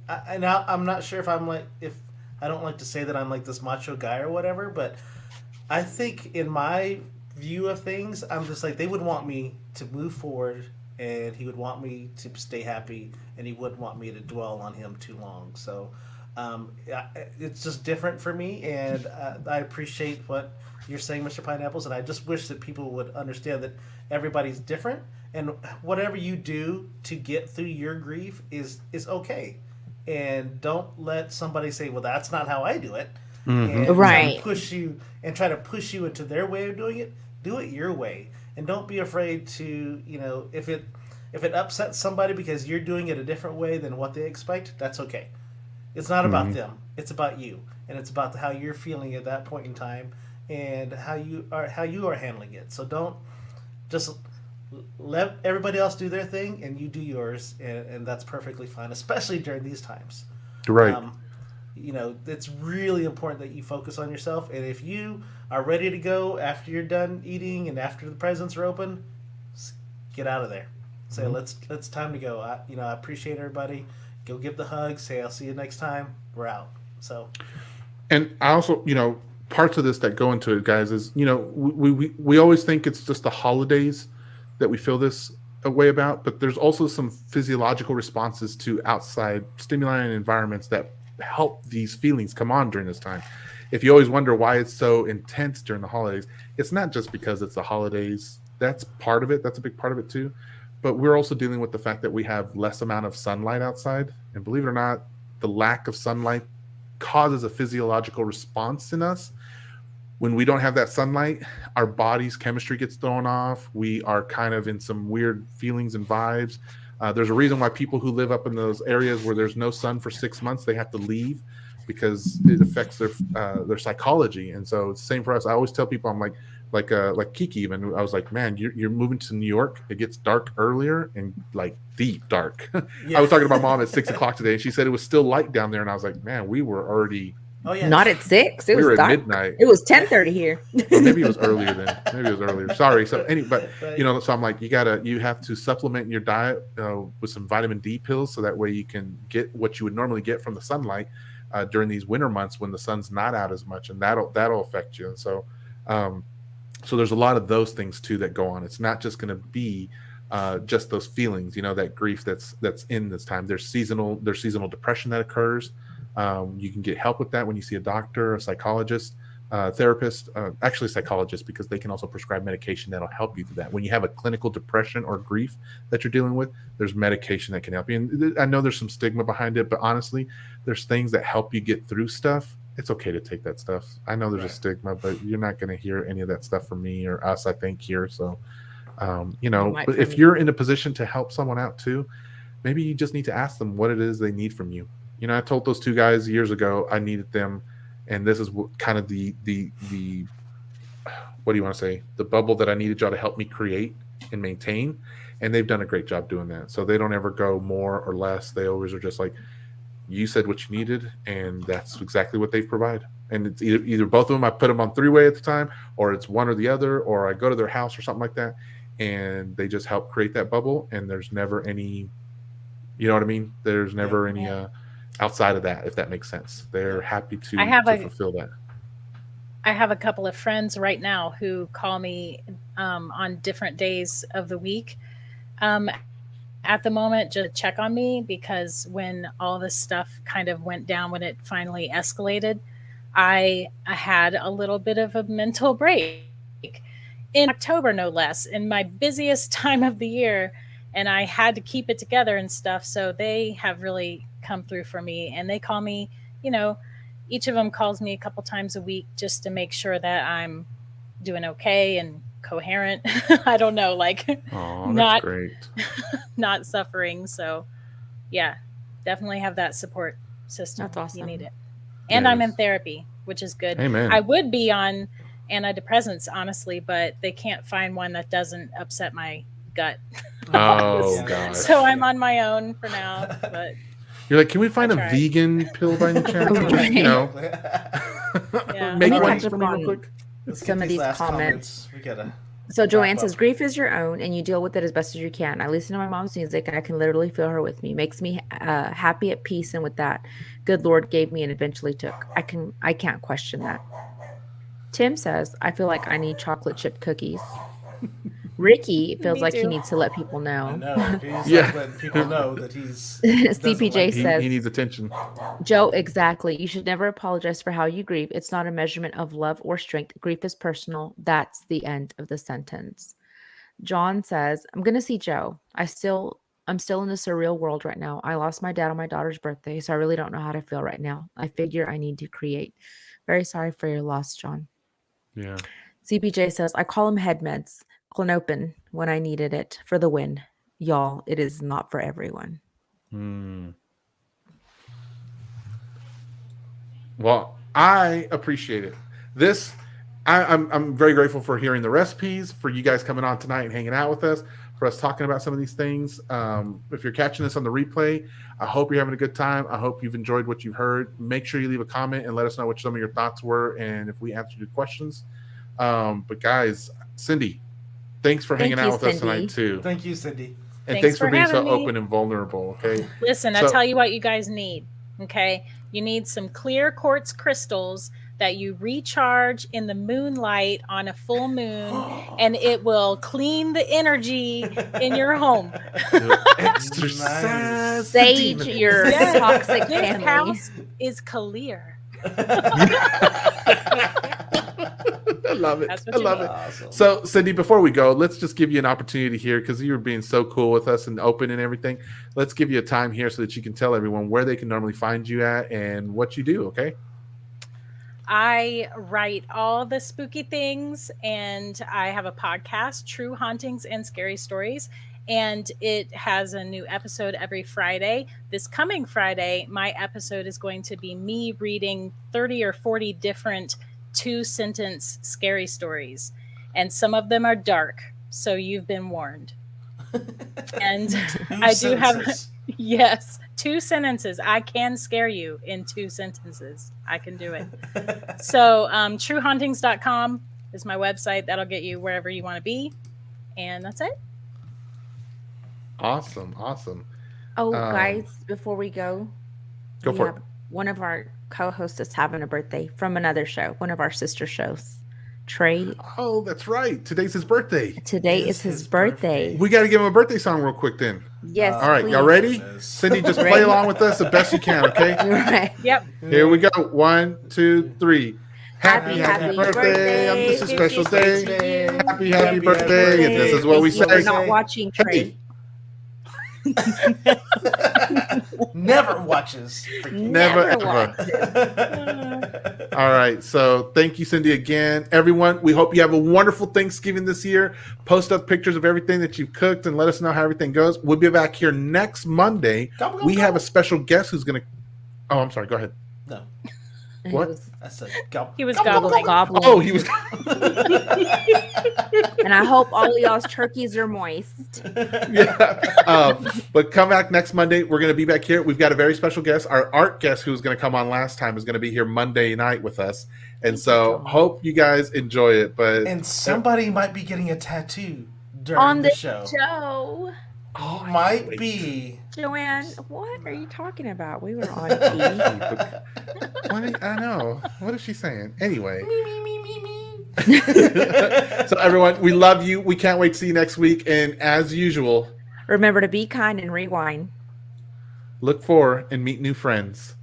I'm not sure if I'm like if I don't like to say that I'm like this macho guy or whatever, but I think in my view of things, I'm just like they would want me to move forward, and he would want me to stay happy, and he wouldn't want me to dwell on him too long. So it's just different for me, and I appreciate what you're saying, Mr. Pineapples, and I just wish that people would understand that everybody's different, and whatever you do to get through your grief is okay, and don't let somebody say, "Well, that's not how I do it." Mm-hmm. And try to Right. push you into their way of doing it. Do it your way, and don't be afraid to if it upsets somebody because you're doing it a different way than what they expect. That's okay. It's not about Mm-hmm. them. It's about you, and it's about how you're feeling at that point in time, and how you are handling it. So don't just let everybody else do their thing, and you do yours, and that's perfectly fine, especially during these times. Right. Um, it's really important that you focus on yourself. And if you are ready to go after you're done eating and after the presents are open, get out of there. Say Mm-hmm. let's time to go. I appreciate everybody. Go give the hug. Say I'll see you next time. We're out. So And I also, parts of this that go into it, guys, is we always think it's just the holidays that we feel this way about, but there's also some physiological responses to outside stimuli and environments that help these feelings come on during this time. If you always wonder why it's so intense during the holidays, it's not just because it's the holidays. That's part of it. That's a big part of it too. But we're also dealing with the fact that we have less amount of sunlight outside, and believe it or not, the lack of sunlight causes a physiological response in us. When we don't have that sunlight, our body's chemistry gets thrown off. We are kind of in some weird feelings and vibes. There's a reason why people who live up in those areas where there's no sun for 6 months, they have to leave because it affects their psychology. And so it's the same for us. I always tell people, I'm like Kiki even. I was like, man, you're moving to New York. It gets dark earlier and like deep dark. I yeah. was talking to my mom at 6 o'clock today, and she said it was still light down there. And I was like, man, we were already Oh yeah. Not at 6. It we was were at dark. midnight. It was Yeah. 10:30 here. Or maybe it was earlier then. Maybe it was earlier. Sorry. So but Right. so I'm like, you have to supplement your diet with some vitamin D pills, so that way you can get what you would normally get from the sunlight during these winter months when the sun's not out as much, and that'll affect you. And um, so there's a lot of those things too that go on. It's not just going to be just those feelings, that grief that's in this time. There's seasonal depression that occurs. You can get help with that when you see a doctor, a psychologist, therapist, actually a psychologist, because they can also prescribe medication that'll help you through that. When you have a clinical depression or grief that you're dealing with, there's medication that can help you. And I know there's some stigma behind it, but honestly, there's things that help you get through stuff. It's okay to take that stuff. I know there's a Right. stigma, but you're not going to hear any of that stuff from me or us, I think, here. So, You might but from if me. you're in a position to help someone out too, maybe you just need to ask them what it is they need from you. I told those two guys years ago I needed them, and this is kind of the what do you want to say, the bubble that I needed y'all to help me create and maintain, and they've done a great job doing that. So they don't ever go more or less. They always are just like, you said what you needed, and that's exactly what they've provided. And it's either both of them. I put them on three-way at the time, or it's one or the other, or I go to their house or something like that, and they just help create that bubble. And there's never any, you know what I mean? There's Yeah. never any Yeah. outside of that, if that makes sense. They're Yeah. happy I to have to a fulfill that. I have a couple of friends right now who call me on different days of the week at the moment just to check on me, because when all this stuff kind of went down, when it finally escalated, I had a little bit of a mental break in October, no less, in my busiest time of the year. And I had to keep it together and stuff. So they have really come through for me. And they call me, you know, each of them calls me a couple times a week just to make sure that I'm doing okay and coherent. I don't know, like Oh, that's not great. not suffering. So yeah, definitely have that support system. That's You need awesome. it. And I'm in Yes. therapy. which is good. Amen. I would be on antidepressants, honestly, but they can't find one that doesn't upset my gut. Oh, gosh. So I'm on my own for now. But You're like, can we find I a tried. vegan pill by any chance? Just, you know, Yeah. make Let me one catch for up me real on quick. Let's some get of these these last comments. We gotta. So Joanne wrap says, up. grief is your own and you deal with it as best as you can. I listen to my mom's music and I can literally feel her with me. Makes me happy, at peace, and with that, good Lord gave me and eventually took. I can't question that. Tim says, I feel like I need chocolate chip cookies. Ricky feels Me like he too. needs to let people I know. know. He's Yeah. like letting people know that he's CPJ like says, He needs attention. Joe, exactly. You should never apologize for how you grieve. It's not a measurement of love or strength. Grief is personal. That's the end of the sentence. John says, I'm going to see Joe. I'm still in a surreal world right now. I lost my dad on my daughter's birthday, so I really don't know how to feel right now. I figure I need to create. Very sorry for your loss, John. Yeah. CPJ says, I call them head meds, Clonopin, when I needed it for the win. Y'all, it is not for everyone. Well, I appreciate it. I'm very grateful for hearing the recipes, for you guys coming on tonight and hanging out with us, for us talking about some of these things. If you're catching this on the replay, I hope you're having a good time. I hope you've enjoyed what you've heard. Make sure you leave a comment and let us know what some of your thoughts were and if we answered your questions. But guys, Cindy, thanks for hanging out with us tonight too. Thank you, Cindy. And Thanks thanks for being so having me. open and vulnerable. Okay. Listen, So- I tell you what you guys need. Okay. You need some clear quartz crystals that you recharge in the moonlight on a full moon, and it will clean the energy in your home. Exercise. Nice. Sage your Yes. toxic This family. house is clear. I love it. That's what I you love need. it. Awesome. So, Cindy, before we go, let's just give you an opportunity here because you were being so cool with us and open and everything. Let's give you a time here so that you can tell everyone where they can normally find you at and what you do, okay? I write all the spooky things, and I have a podcast, True Hauntings and Scary Stories, and it has a new episode every Friday. This coming Friday, my episode is going to be me reading 30 or 40 different 2-sentence scary stories, and some of them are dark, so you've been warned. And I do have, yes, 2 sentences. I can scare you in 2 sentences. I can do it. So truehauntings.com is my website. That'll get you wherever you want to be. And that's it. Awesome. Oh, guys, before we go For it. one of our co-hosts is having a birthday from another show, one of our sister shows. Trey, Oh, that's right. Today's his birthday. today is his birthday. We got to give him a birthday song real quick then. Yes. All right, please. y'all ready? Goodness. Cindy, just Ready? play along with us the best you can, okay? Right. Yep. Here we go. 1, 2, 3. Happy birthday on this birthday, special day. Happy Happy birthday. And this is what we Thank you for say. not watching Trey. Never watches. Never ever. watches. All right. So thank you, Cindy, again. Everyone, we hope you have a wonderful Thanksgiving this year. Post up pictures of everything that you've cooked and let us know how everything goes. We'll be back here next Monday. Go, We go. have a special guest who's going to. Oh, I'm sorry. Go ahead. No, What? I said go. He was Go, go, go, gobbling. go. Gobbling. Oh, he was. And I hope all of y'all's turkeys are moist. Yeah. But come back next Monday. We're going to be back here. We've got a very special guest. Our art guest who was going to come on last time is going to be here Monday night with us. And so hope you guys enjoy it. But And somebody might be getting a tattoo during On the the show. show. Might be. Joanne, what are you talking about? We were on TV. I know. What is she saying? Anyway. So everyone, we love you. We can't wait to see you next week. And as usual, Remember to be kind and rewind. look for and meet new friends.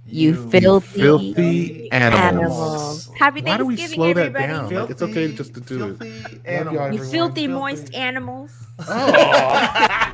You filthy animals. Happy Why do we Thanksgiving, slow that everybody. down? Like, it's okay just to do it. Filthy Love y'all, animals. You everyone. filthy, moist animals. Oh.